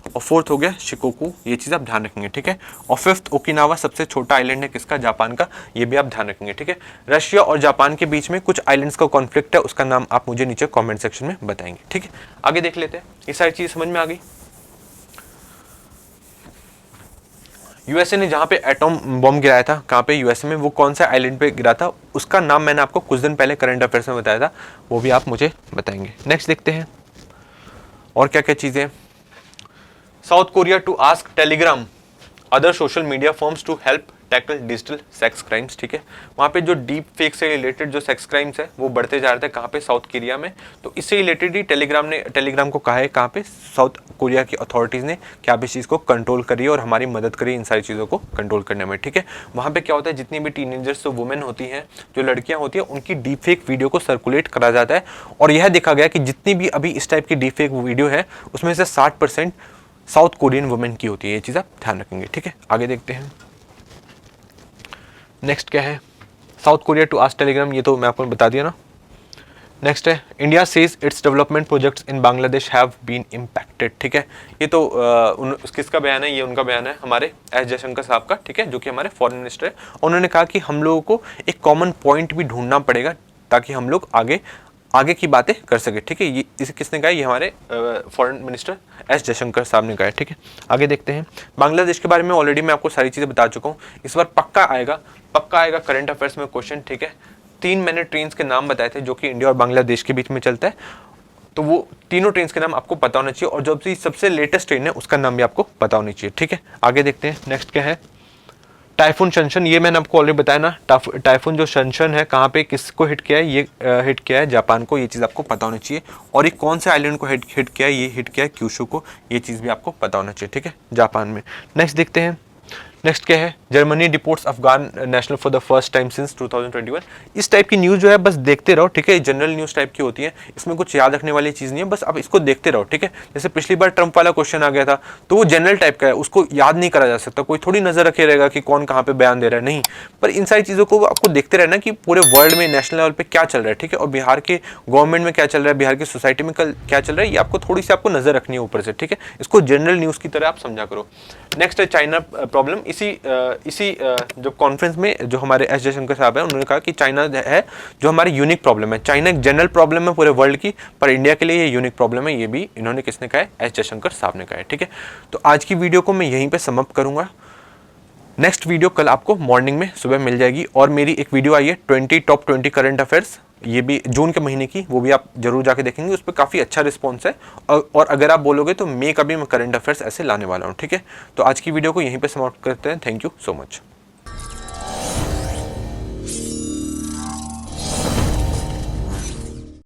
और 4th हो गया शिकोकू, ये चीज आप ध्यान रखेंगे, ठीक है। और 5th ओकिनावा सबसे छोटा आइलैंड है किसका, जापान का, ये भी आप ध्यान रखेंगे, ठीक है। रशिया और जापान के बीच में कुछ आइलैंड्स का कॉन्फ्लिक्ट है, उसका नाम आप मुझे नीचे कमेंट सेक्शन में बताएंगे, ठीक है। आगे देख लेते हैं, ये सारी चीज समझ में आ गई। यूएसए ने जहां पे एटॉम बॉम्ब गिराया था, कहां पे, यूएसए में, वो कौन सा आइलैंड पे गिरा था, उसका नाम मैंने आपको कुछ दिन पहले करंट अफेयर्स में बताया था, वो भी आप मुझे बताएंगे। नेक्स्ट देखते हैं और क्या क्या चीजें। South Korea to ask Telegram other social media firms to help tackle digital sex crimes, ठीक है। वहाँ पे जो डीप फेक से रिलेटेड जो सेक्स क्राइम्स है वो बढ़ते जा रहे थे, कहाँ पे, साउथ कोरिया में। तो इससे रिलेटेड ही टेलीग्राम को कहा है, कहाँ पे, साउथ कोरिया की अथॉरिटीज़ ने कि आप इस चीज़ को कंट्रोल करिए और हमारी मदद करिए इन सारी चीज़ों को कंट्रोल करने में, ठीक है। वहाँ पे क्या होता है, जितनी भी टीनेजर्स, जो वुमेन होती हैं, जो लड़कियाँ होती हैं, उनकी डीप फेक वीडियो को सर्कुलेट करा जाता है, और यह देखा गया कि जितनी भी अभी इस टाइप की डीप फेक वीडियो है उसमें से 60% साउथ कोरियन वुमेन की होती है, ये चीज़ आप ध्यान रखेंगे, ठीक है। आगे देखते हैं, नेक्स्ट क्या है, South Korea to ask Telegram, ये तो मैं आपको बता दिया ना। नेक्स्ट है, India says its development projects in Bangladesh have been impacted, ठीक है। ये तो किसका बयान है, ये उनका बयान है, हमारे एस जयशंकर साहब का, ठीक है, जो कि हमारे फॉरेन मिनिस्टर है। उन्होंने कहा कि हम लोगों को एक कॉमन पॉइंट भी ढूंढना पड़ेगा ताकि हम लोग आगे की बातें कर सके, ठीक है। ये इसे किसने कहा, ये हमारे फॉरेन मिनिस्टर एस जयशंकर साहब ने कहा है, ठीक है। आगे देखते हैं, बांग्लादेश के बारे में ऑलरेडी मैं आपको सारी चीज़ें बता चुका हूँ, इस बार पक्का आएगा करंट अफेयर्स में क्वेश्चन, ठीक है। 3 मैंने ट्रेन के नाम बताए थे जो कि इंडिया और बांग्लादेश के बीच में चलता है, तो वो तीनों ट्रेन के नाम आपको पता होना चाहिए, और जो सबसे लेटेस्ट ट्रेन है उसका नाम भी आपको पता होनी चाहिए, ठीक है। आगे देखते हैं, नेक्स्ट क्या है, टाइफून शनशन, ये मैंने आपको ऑलरेडी बताया ना, टाइफून जो शनशन है कहाँ पे किसको हिट किया है, ये हिट किया है जापान को, ये चीज़ आपको पता होनी चाहिए। और ये कौन से आइलैंड को हिट किया है, ये हिट किया है क्यूशू को, ये चीज़ भी आपको पता होना चाहिए, ठीक है, जापान में। नेक्स्ट देखते हैं, नेक्स्ट क्या है, Germany deports Afghan national for the first time since 2021। इस टाइप की न्यूज़ जो है बस देखते रहो, ठीक है, जनरल न्यूज़ टाइप की होती है, इसमें कुछ याद रखने वाली चीज़ नहीं है, बस आप इसको देखते रहो, ठीक है। जैसे पिछली बार ट्रंप वाला क्वेश्चन आ गया था, तो वो जनरल टाइप का है, उसको याद नहीं करा जा सकता, कोई थोड़ी नजर रखे रहेगा कि कौन कहाँ पे बयान दे रहा है, नहीं। पर इन सारी चीज़ों को आपको देखते रहना कि पूरे वर्ल्ड में नेशनल लेवल पे क्या चल रहा है, ठीक है, और बिहार के गवर्नमेंट में क्या चल रहा है, बिहार की सोसाइटी में क्या चल रहा है, ये आपको थोड़ी सी आपको नजर रखनी है ऊपर से, ठीक है। इसको जनरल न्यूज़ की तरह आप समझा करो। नेक्स्ट है चाइना प्रॉब्लम। इसी जो कॉन्फ्रेंस में जो हमारे एस जयशंकर साहब है, उन्होंने कहा कि चाइना है जो हमारी यूनिक प्रॉब्लम है। चाइना एक जनरल प्रॉब्लम है पूरे वर्ल्ड की, पर इंडिया के लिए ये यूनिक प्रॉब्लम है। ये भी इन्होंने किसने कहा है, एस जयशंकर साहब ने कहा है, ठीक है। तो आज की वीडियो को मैं यहीं पे समाप्त करूंगा। नेक्स्ट वीडियो कल आपको मॉर्निंग में सुबह मिल जाएगी, और मेरी एक वीडियो आई है टॉप 20 करंट अफेयर्स, ये भी जून के महीने की, वो भी आप जरूर जाके देखेंगे, उस पर काफ़ी अच्छा रिस्पॉन्स है। और अगर आप बोलोगे तो मई का भी मैं करंट अफेयर्स ऐसे लाने वाला हूँ, ठीक है। तो आज की वीडियो को यहीं पे समाप्त करते हैं। Thank you so much.